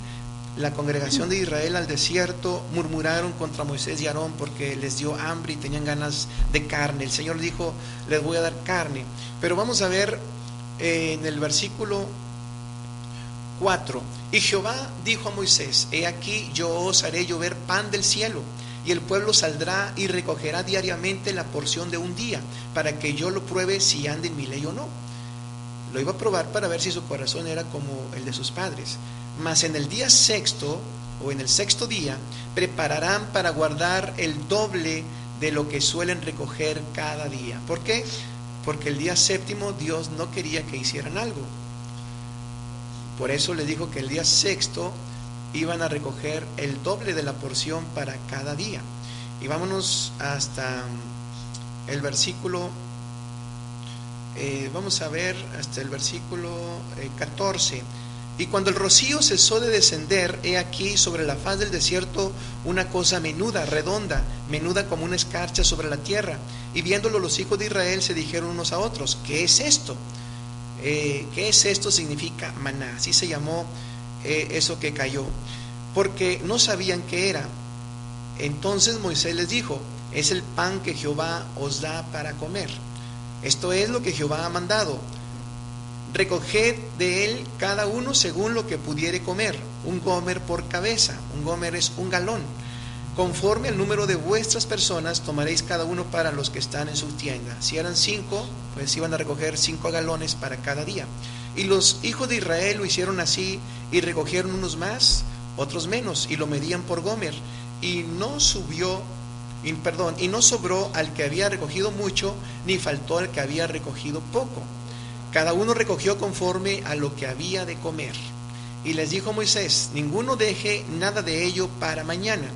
la congregación de Israel al desierto murmuraron contra Moisés y Aarón porque les dio hambre y tenían ganas de carne. El Señor dijo, les voy a dar carne. Pero vamos a ver en el versículo 4. Y Jehová dijo a Moisés, he aquí yo os haré llover pan del cielo, y el pueblo saldrá y recogerá diariamente la porción de un día, para que yo lo pruebe si anda en mi ley o no. Lo iba a probar para ver si su corazón era como el de sus padres. Mas en el día sexto, o en el sexto día, prepararán para guardar el doble de lo que suelen recoger cada día. ¿Por qué? Porque el día séptimo Dios no quería que hicieran algo. Por eso les dijo que el día sexto iban a recoger el doble de la porción para cada día. Y vámonos hasta el versículo, vamos a ver hasta el versículo 14. Y cuando el rocío cesó de descender, he aquí sobre la faz del desierto una cosa menuda, redonda, menuda como una escarcha sobre la tierra. Y viéndolo los hijos de Israel se dijeron unos a otros, ¿qué es esto? ¿Qué es esto? Significa maná. Así se llamó eso que cayó, porque no sabían qué era. Entonces Moisés les dijo, es el pan que Jehová os da para comer. Esto es lo que Jehová ha mandado. Recoged de él cada uno según lo que pudiere comer, un gomer por cabeza. Un gomer es un galón. Conforme al número de vuestras personas tomaréis cada uno para los que están en su tienda. Si eran 5, pues iban a recoger 5 galones para cada día. Y los hijos de Israel lo hicieron así, y recogieron unos más, otros menos, y lo medían por gomer. Y no sobró al que había recogido mucho, ni faltó al que había recogido poco. Cada uno recogió conforme a lo que había de comer. Y les dijo Moisés, ninguno deje nada de ello para mañana.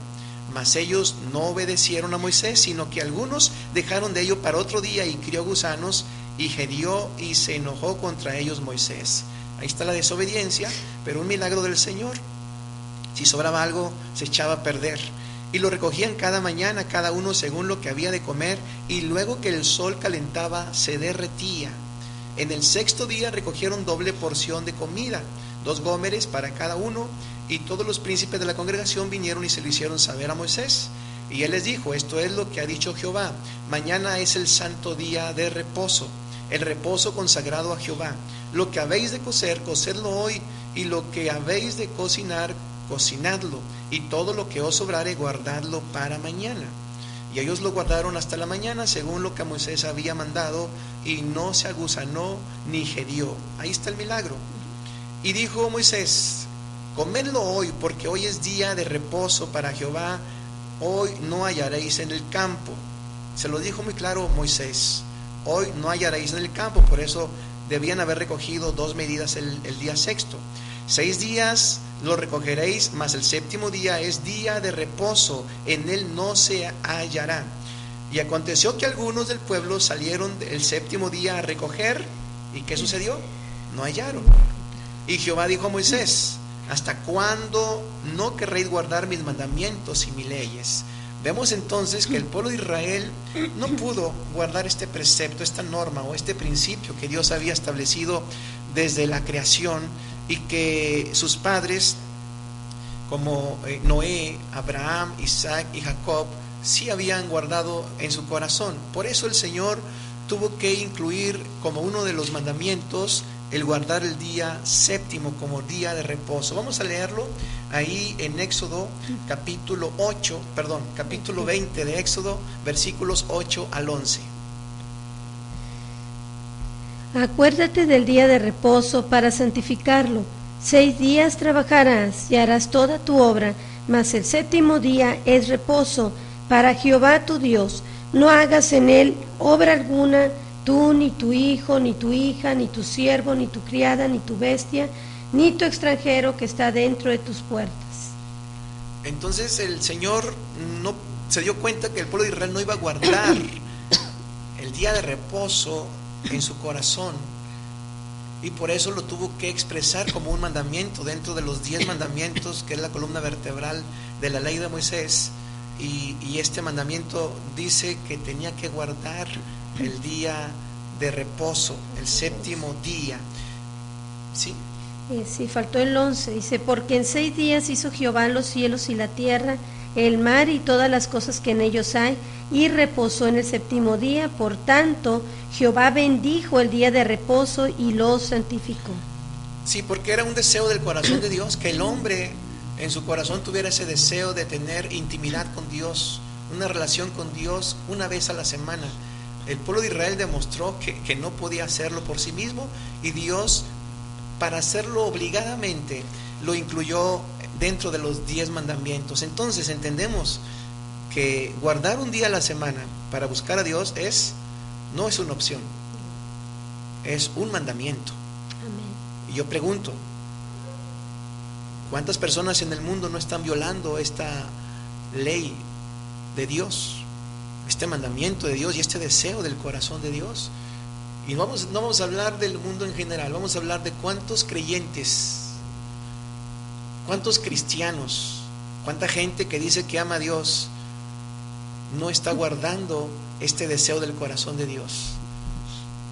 Mas ellos no obedecieron a Moisés, sino que algunos dejaron de ello para otro día, y crió gusanos, y gedió, y se enojó contra ellos Moisés. Ahí está la desobediencia, pero un milagro del Señor. Si sobraba algo, se echaba a perder. Y lo recogían cada mañana, cada uno según lo que había de comer, y luego que el sol calentaba, se derretía. En el sexto día recogieron doble porción de comida, 2 gómeres para cada uno, y todos los príncipes de la congregación vinieron y se lo hicieron saber a Moisés. Y él les dijo, esto es lo que ha dicho Jehová, mañana es el santo día de reposo, el reposo consagrado a Jehová. Lo que habéis de cocer, cocedlo hoy, y lo que habéis de cocinar, cocinadlo, y todo lo que os sobrare, guardadlo para mañana. Y ellos lo guardaron hasta la mañana, según lo que Moisés había mandado, y no se agusanó ni gedió. Ahí está el milagro. Y dijo Moisés, comedlo hoy, porque hoy es día de reposo para Jehová, hoy no hallaréis en el campo. Se lo dijo muy claro Moisés, hoy no hallaréis en el campo. Por eso debían haber recogido 2 medidas el día sexto. 6 días lo recogeréis, mas el séptimo día es día de reposo, en él no se hallará. Y aconteció que algunos del pueblo salieron el séptimo día a recoger, ¿y qué sucedió? No hallaron. Y Jehová dijo a Moisés, ¿hasta cuándo no querréis guardar mis mandamientos y mis leyes? Vemos entonces que el pueblo de Israel no pudo guardar este precepto, esta norma o este principio que Dios había establecido desde la creación, y que sus padres como Noé, Abraham, Isaac y Jacob sí habían guardado en su corazón. Por eso el Señor tuvo que incluir como uno de los mandamientos el guardar el día séptimo como día de reposo. Vamos a leerlo ahí en Éxodo capítulo 20 de Éxodo, versículos 8 al 11. Acuérdate del día de reposo para santificarlo. 6 días trabajarás y harás toda tu obra, mas el séptimo día es reposo para Jehová tu Dios. No hagas en él obra alguna, tú, ni tu hijo, ni tu hija, ni tu siervo, ni tu criada, ni tu bestia, ni tu extranjero que está dentro de tus puertas. Entonces el Señor no se dio cuenta que el pueblo de Israel no iba a guardar el día de reposo en su corazón, y por eso lo tuvo que expresar como un mandamiento dentro de los 10 mandamientos, que es la columna vertebral de la ley de Moisés. Y este mandamiento dice que tenía que guardar el día de reposo, el séptimo día. ¿Sí? Sí, faltó el 11. Dice, porque en 6 días hizo Jehová los cielos y la tierra, el mar y todas las cosas que en ellos hay, y reposó en el séptimo día. Por tanto, Jehová bendijo el día de reposo y lo santificó. Sí, porque era un deseo del corazón de Dios, que el hombre en su corazón tuviera ese deseo de tener intimidad con Dios, una relación con Dios una vez a la semana. El pueblo de Israel demostró que no podía hacerlo por sí mismo, y Dios, para hacerlo obligadamente, lo incluyó dentro de los 10 mandamientos. Entonces entendemos que guardar un día a la semana para buscar a Dios no es una opción, es un mandamiento. Amén. Y yo pregunto, ¿cuántas personas en el mundo no están violando esta ley de Dios, este mandamiento de Dios y este deseo del corazón de Dios? Y no vamos a hablar del mundo en general, vamos a hablar de cuántos creyentes, cuántos cristianos, cuánta gente que dice que ama a Dios no está guardando este deseo del corazón de Dios,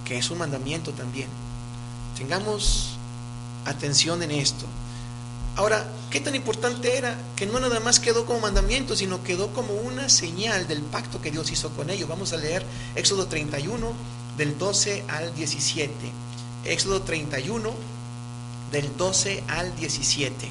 que es un mandamiento también. Tengamos atención en esto. Ahora, ¿qué tan importante era? Que no nada más quedó como mandamiento, sino quedó como una señal del pacto que Dios hizo con ellos. Vamos a leer Éxodo 31, del 12 al 17. Éxodo 31, del 12 al 17.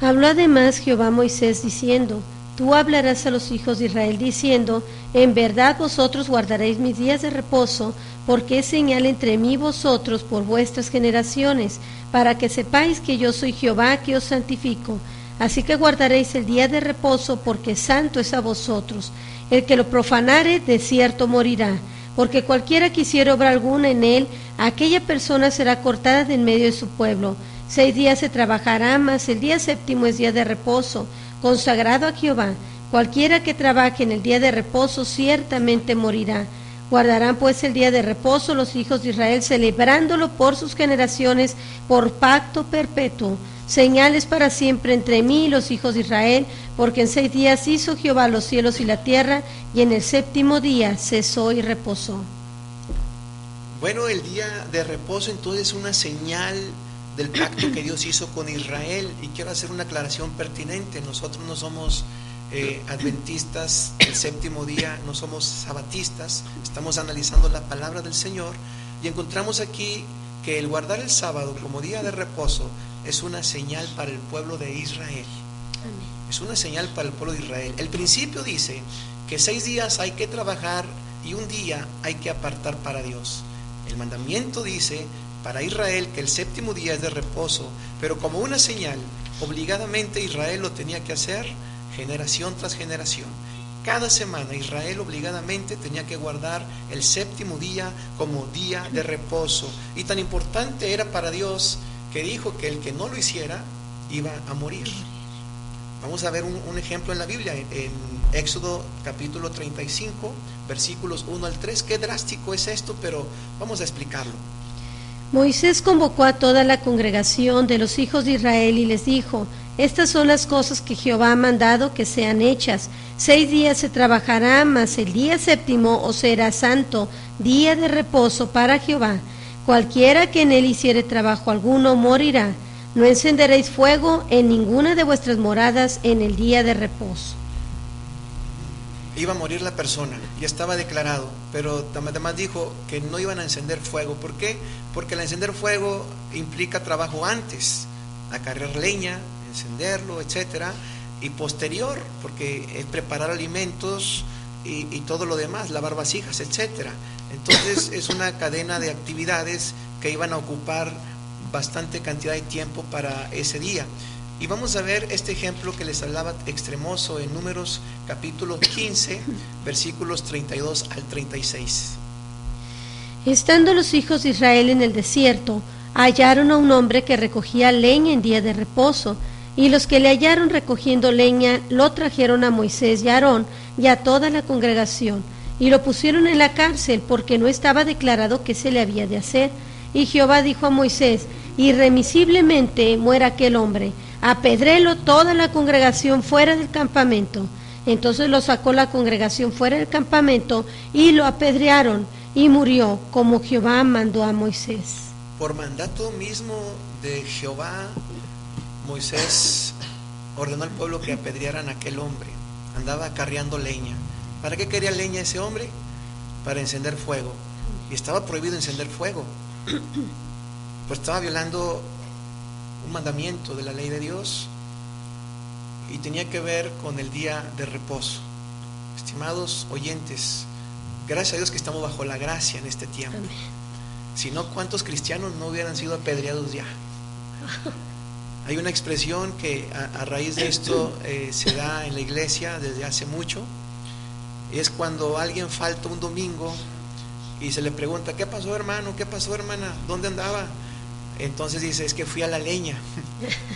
Habló además Jehová a Moisés diciendo, tú hablarás a los hijos de Israel diciendo, en verdad vosotros guardaréis mis días de reposo, porque es señal entre mí y vosotros por vuestras generaciones, para que sepáis que yo soy Jehová que os santifico. Así que guardaréis el día de reposo, porque santo es a vosotros. El que lo profanare, de cierto morirá, porque cualquiera que hiciere obra alguna en él, aquella persona será cortada de en medio de su pueblo. 6 días se trabajará, mas el día séptimo es día de reposo, consagrado a Jehová. Cualquiera que trabaje en el día de reposo ciertamente morirá. Guardarán pues el día de reposo los hijos de Israel, celebrándolo por sus generaciones, por pacto perpetuo. Señales para siempre entre mí y los hijos de Israel, porque en 6 días hizo Jehová los cielos y la tierra, y en el séptimo día cesó y reposó. Bueno, el día de reposo entonces es una señal del pacto que Dios hizo con Israel. Y quiero hacer una aclaración pertinente. Nosotros no somos adventistas del séptimo día, no somos sabatistas. Estamos analizando la palabra del Señor y encontramos aquí que el guardar el sábado como día de reposo es una señal para el pueblo de Israel. Amén. Es una señal para el pueblo de Israel. El principio dice que 6 días hay que trabajar y un día hay que apartar para Dios. El mandamiento dice para Israel que el séptimo día es de reposo, pero como una señal, obligadamente Israel lo tenía que hacer generación tras generación. Cada semana Israel obligadamente tenía que guardar el séptimo día como día de reposo. Y tan importante era para Dios que dijo que el que no lo hiciera iba a morir. Vamos a ver un ejemplo en la Biblia, en Éxodo capítulo 35, versículos 1 al 3. Qué drástico es esto, pero vamos a explicarlo. Moisés convocó a toda la congregación de los hijos de Israel y les dijo, estas son las cosas que Jehová ha mandado que sean hechas. 6 días se trabajará, mas el día séptimo os será santo, día de reposo para Jehová. Cualquiera que en él hiciere trabajo alguno morirá. No encenderéis fuego en ninguna de vuestras moradas en el día de reposo. Iba a morir la persona, ya estaba declarado, pero además dijo que no iban a encender fuego. ¿Por qué? Porque el encender fuego implica trabajo antes, acarrear leña, encenderlo, etcétera, y posterior, porque es preparar alimentos y todo lo demás, lavar vasijas, etcétera. Entonces es una cadena de actividades que iban a ocupar bastante cantidad de tiempo para ese día. Y vamos a ver este ejemplo que les hablaba extremoso en Números capítulo 15, versículos 32 al 36. Estando los hijos de Israel en el desierto, hallaron a un hombre que recogía leña en día de reposo, y los que le hallaron recogiendo leña lo trajeron a Moisés y a Aarón y a toda la congregación, y lo pusieron en la cárcel porque no estaba declarado qué se le había de hacer. Y Jehová dijo a Moisés, irremisiblemente muera aquel hombre, apedrélo toda la congregación fuera del campamento. Entonces lo sacó la congregación fuera del campamento y lo apedrearon, y murió, como Jehová mandó a Moisés. Por mandato mismo de Jehová, Moisés ordenó al pueblo que apedrearan a aquel hombre. Andaba acarreando leña. ¿Para qué quería leña ese hombre? Para encender fuego. Y estaba prohibido encender fuego. Pues estaba violando un mandamiento de la ley de Dios y tenía que ver con el día de reposo. Estimados oyentes, gracias a Dios que estamos bajo la gracia en este tiempo. Si no, ¿cuántos cristianos no hubieran sido apedreados ya? Hay una expresión que a raíz de esto se da en la iglesia desde hace mucho. Es cuando alguien falta un domingo y se le pregunta: ¿qué pasó, hermano? ¿Qué pasó, hermana? ¿Dónde andaba? Entonces dice: es que fui a la leña.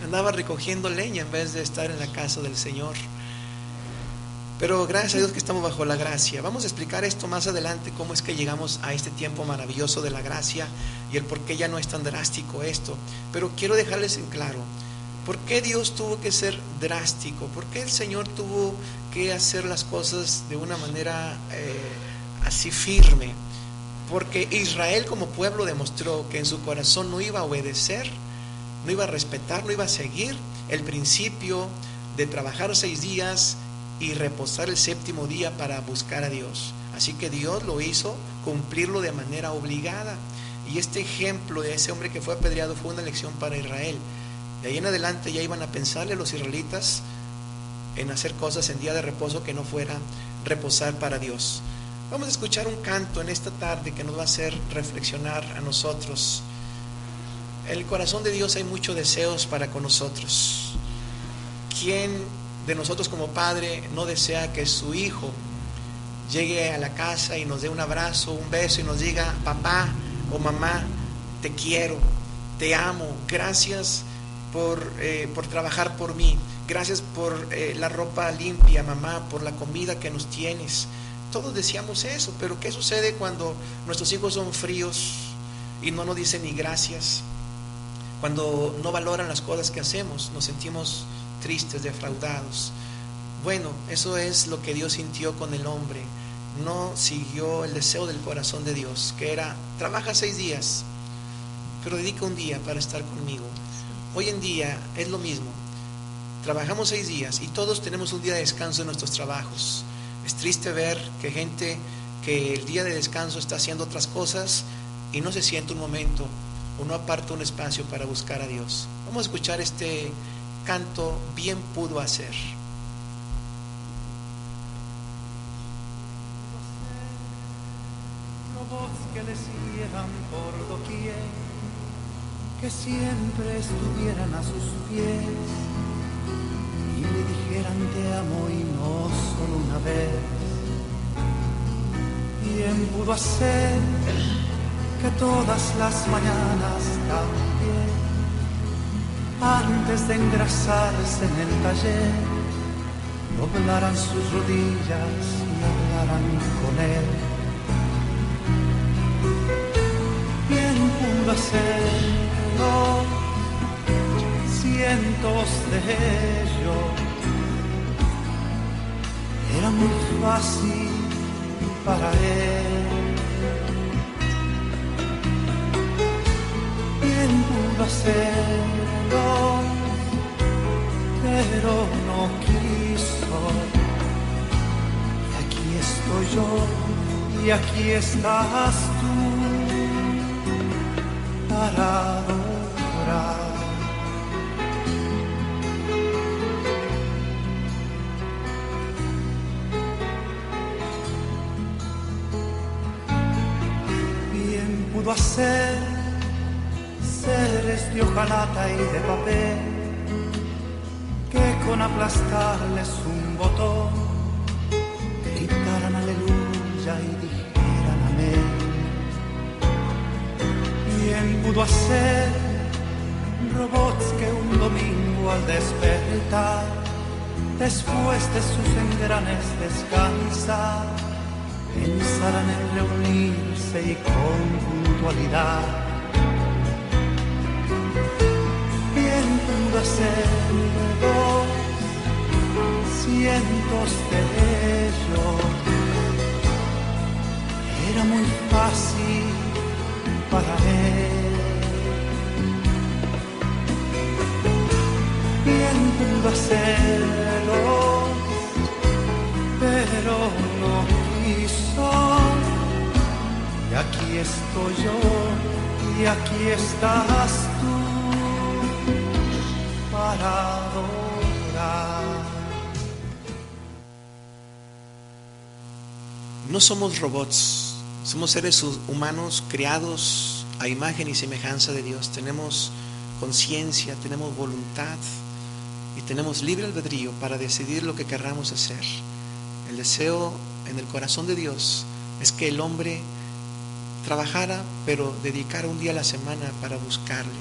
Andaba recogiendo leña en vez de estar en la casa del Señor. Pero gracias a Dios que estamos bajo la gracia. Vamos a explicar esto más adelante, cómo es que llegamos a este tiempo maravilloso de la gracia y el por qué ya no es tan drástico esto. Pero quiero dejarles en claro, ¿por qué Dios tuvo que ser drástico? ¿Por qué el Señor tuvo que hacer las cosas de una manera así firme? Porque Israel como pueblo demostró que en su corazón no iba a obedecer, no iba a respetar, no iba a seguir el principio de trabajar 6 días y reposar el 7º día para buscar a Dios. Así que Dios lo hizo cumplirlo de manera obligada. Y este ejemplo de ese hombre que fue apedreado fue una lección para Israel. De ahí en adelante ya iban a pensarle los israelitas en hacer cosas en día de reposo que no fuera reposar para Dios. Vamos a escuchar un canto en esta tarde que nos va a hacer reflexionar a nosotros. En el corazón de Dios hay muchos deseos para con nosotros. ¿Quién de nosotros como padre no desea que su hijo llegue a la casa y nos dé un abrazo, un beso y nos diga: papá o mamá, te quiero, te amo, gracias por trabajar por mí, gracias por la ropa limpia, mamá, por la comida que nos tienes? Todos deseamos eso, pero ¿qué sucede cuando nuestros hijos son fríos y no nos dicen ni gracias? Cuando no valoran las cosas que hacemos, nos sentimos tristes, defraudados. Bueno, eso es lo que Dios sintió con el hombre. No siguió el deseo del corazón de Dios, que era: trabaja 6 días, pero dedica un día para estar conmigo. Hoy en día es lo mismo. Trabajamos 6 días y todos tenemos un día de descanso en nuestros trabajos. Es triste ver que gente que el día de descanso está haciendo otras cosas y no se siente un momento o no aparta un espacio para buscar a Dios. Vamos a escuchar este canto: bien pudo hacer. Robots que le siguieran por doquier, que siempre estuvieran a sus pies y le dijeran te amo y no solo una vez. Bien pudo hacer que todas las mañanas también, antes de engrasarse en el taller, doblaran sus rodillas y hablaran con él. Bien pudo hacerlo, cientos de ellos. Era muy fácil para él. Bien pudo hacerlo, pero no quiso. Y aquí estoy yo y aquí estás tú para adorar. Bien pudo hacer seres de hojalata y de papel, que con aplastarles un botón gritaran aleluya y dijeran amén. Bien pudo hacer robots que un domingo al despertar, después de sus engranes descansar, pensaran en reunirse y con puntualidad. Bien pudo hacerlo, cientos de ellos. era muy fácil para él. Bien pudo hacerlo, pero no quiso. Y aquí estoy yo, y aquí estás tú, para adorar. No somos robots, somos seres humanos creados a imagen y semejanza de Dios. Tenemos conciencia, tenemos voluntad y tenemos libre albedrío para decidir lo que querramos hacer. El deseo en el corazón de Dios es que el hombre trabajara, pero dedicara un día a la semana para buscarle,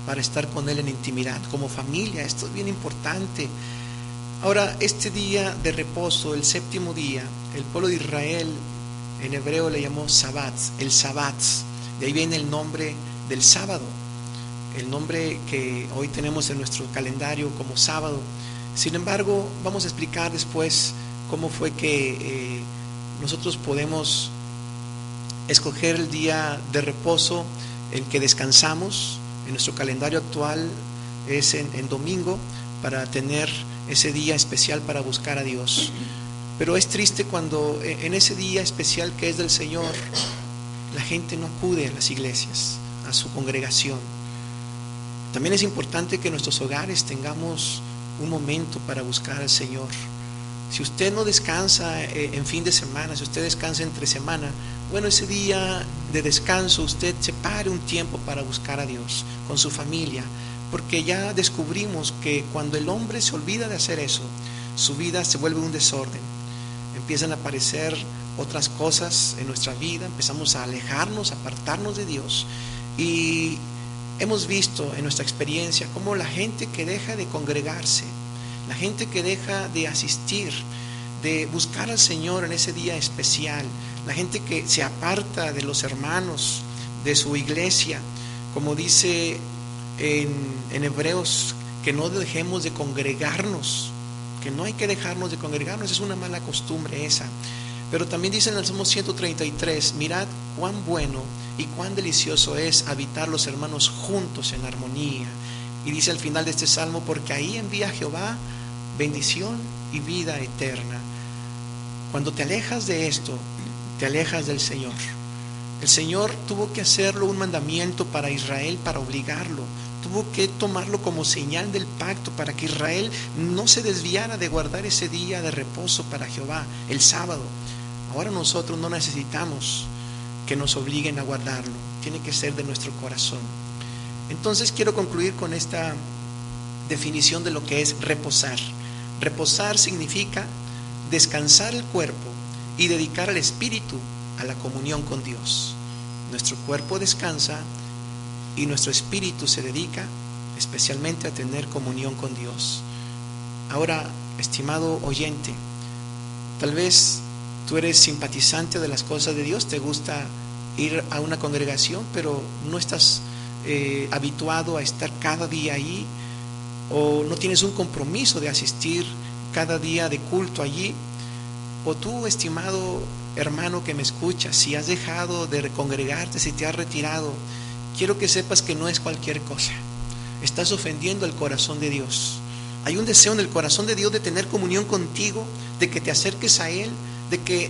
para estar con Él en intimidad, como familia. Esto es bien importante. Ahora, este día de reposo, el séptimo día, el pueblo de Israel en hebreo le llamó Sabbat, el Sabbat. De ahí viene el nombre del sábado, el nombre que hoy tenemos en nuestro calendario como sábado. Sin embargo, vamos a explicar después cómo fue que nosotros podemos escoger el día de reposo, el que descansamos. En nuestro calendario actual es en domingo, para tener ese día especial para buscar a Dios. Pero es triste cuando en ese día especial que es del Señor, la gente no acude a las iglesias, a su congregación. También es importante que en nuestros hogares tengamos un momento para buscar al Señor. Si usted no descansa en fin de semana, si usted descansa entre semana, bueno, ese día de descanso usted separe un tiempo para buscar a Dios con su familia, porque ya descubrimos que cuando el hombre se olvida de hacer eso, su vida se vuelve un desorden. Empiezan a aparecer otras cosas en nuestra vida, empezamos a alejarnos, a apartarnos de Dios. Y hemos visto en nuestra experiencia cómo la gente que deja de congregarse, la gente que deja de asistir, de buscar al Señor en ese día especial, la gente que se aparta de los hermanos, de su iglesia, como dice en Hebreos, que no dejemos de congregarnos, que no hay que dejarnos de congregarnos, es una mala costumbre esa. Pero también dice en el Salmo 133, mirad cuán bueno y cuán delicioso es habitar los hermanos juntos en armonía. Y dice al final de este salmo, porque ahí envía Jehová bendición y vida eterna. Cuando te alejas de esto, te alejas del Señor. El Señor tuvo que hacerlo un mandamiento para Israel, para obligarlo. Tuvo que tomarlo como señal del pacto para que Israel no se desviara de guardar ese día de reposo para Jehová, el sábado. Ahora nosotros no necesitamos que nos obliguen a guardarlo, tiene que ser de nuestro corazón. Entonces quiero concluir con esta definición de lo que es reposar. Reposar significa descansar el cuerpo y dedicar al espíritu a la comunión con Dios. Nuestro cuerpo descansa y nuestro espíritu se dedica especialmente a tener comunión con Dios. Ahora, estimado oyente, tal vez tú eres simpatizante de las cosas de Dios, te gusta ir a una congregación, pero no estás habituado a estar cada día ahí, o no tienes un compromiso de asistir cada día de culto allí. O tú, estimado hermano que me escuchas, si has dejado de congregarte, si te has retirado, quiero que sepas que no es cualquier cosa. Estás ofendiendo al corazón de Dios. Hay un deseo en el corazón de Dios de tener comunión contigo, de que te acerques a Él, de que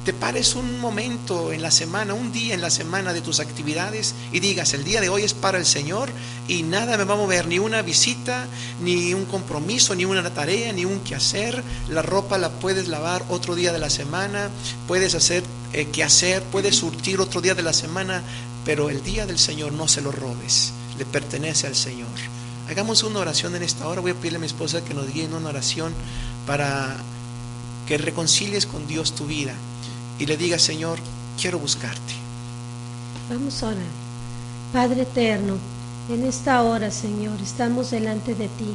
te pares un momento en la semana, un día en la semana de tus actividades y digas, el día de hoy es para el Señor y nada me va a mover, ni una visita, ni un compromiso, ni una tarea, ni un quehacer. La ropa la puedes lavar otro día de la semana, puedes hacer quehacer, puedes surtir otro día de la semana, pero el día del Señor no se lo robes, le pertenece al Señor. Hagamos una oración en esta hora. Voy a pedirle a mi esposa que nos guíe en una oración para que reconcilies con Dios tu vida y le digas, Señor, quiero buscarte. Vamos a orar. Padre eterno, en esta hora, Señor, estamos delante de ti,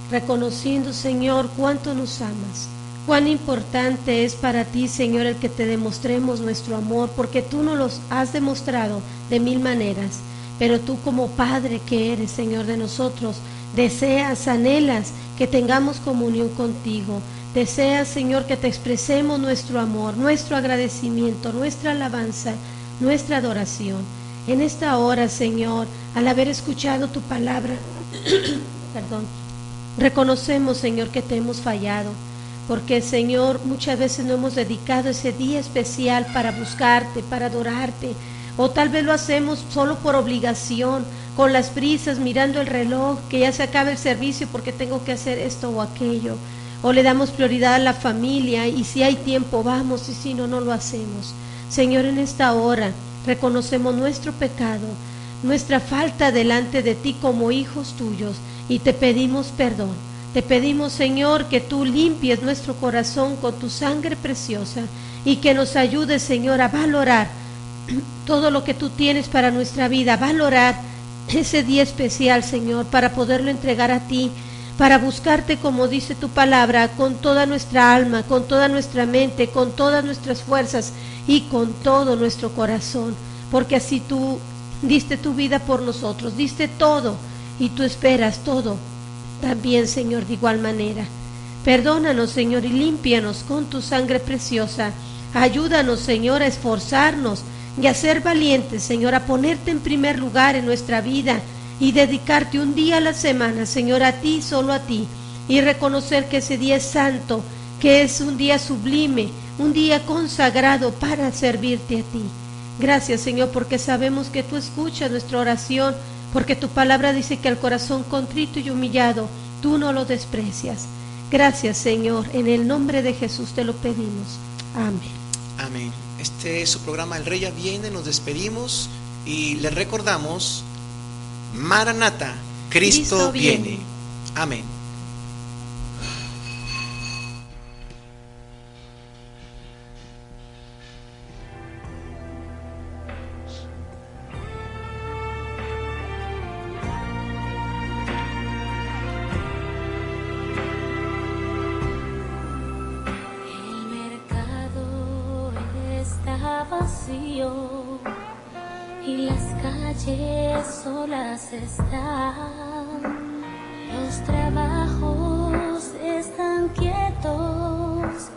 reconociendo, Señor, cuánto nos amas, cuán importante es para ti, Señor, el que te demostremos nuestro amor, porque tú nos los has demostrado de mil maneras, pero tú como Padre que eres, Señor, de nosotros, deseas, anhelas que tengamos comunión contigo. desea, Señor, que te expresemos nuestro amor, nuestro agradecimiento, nuestra alabanza, nuestra adoración. En esta hora, Señor, al haber escuchado tu palabra, perdón, reconocemos, Señor, que te hemos fallado, porque, Señor, muchas veces no hemos dedicado ese día especial para buscarte, para adorarte, o tal vez lo hacemos solo por obligación, con las prisas, mirando el reloj, que ya se acabe el servicio porque tengo que hacer esto o aquello, o le damos prioridad a la familia, y si hay tiempo vamos, y si no, no lo hacemos. Señor, en esta hora reconocemos nuestro pecado, nuestra falta delante de ti como hijos tuyos, y te pedimos perdón. Te pedimos, Señor, que tú limpies nuestro corazón con tu sangre preciosa, y que nos ayudes, Señor, a valorar todo lo que tú tienes para nuestra vida, valorar ese día especial, Señor, para poderlo entregar a ti, para buscarte como dice tu palabra, con toda nuestra alma, con toda nuestra mente, con todas nuestras fuerzas y con todo nuestro corazón, porque así tú diste tu vida por nosotros, diste todo y tú esperas todo también, Señor, de igual manera. Perdónanos, Señor, y límpianos con tu sangre preciosa. Ayúdanos, Señor, a esforzarnos y a ser valientes, Señor, a ponerte en primer lugar en nuestra vida y dedicarte un día a la semana, Señor, a ti, solo a ti, y reconocer que ese día es santo, que es un día sublime, un día consagrado para servirte a ti. Gracias, Señor, porque sabemos que tú escuchas nuestra oración, porque tu palabra dice que al corazón contrito y humillado tú no lo desprecias. Gracias, Señor, en el nombre de Jesús te lo pedimos. Amén. Amén. Este es su programa El Rey ya viene. Nos despedimos y les recordamos: Maranata, Cristo viene. Amén. Y las calles solas están, los trabajos están quietos,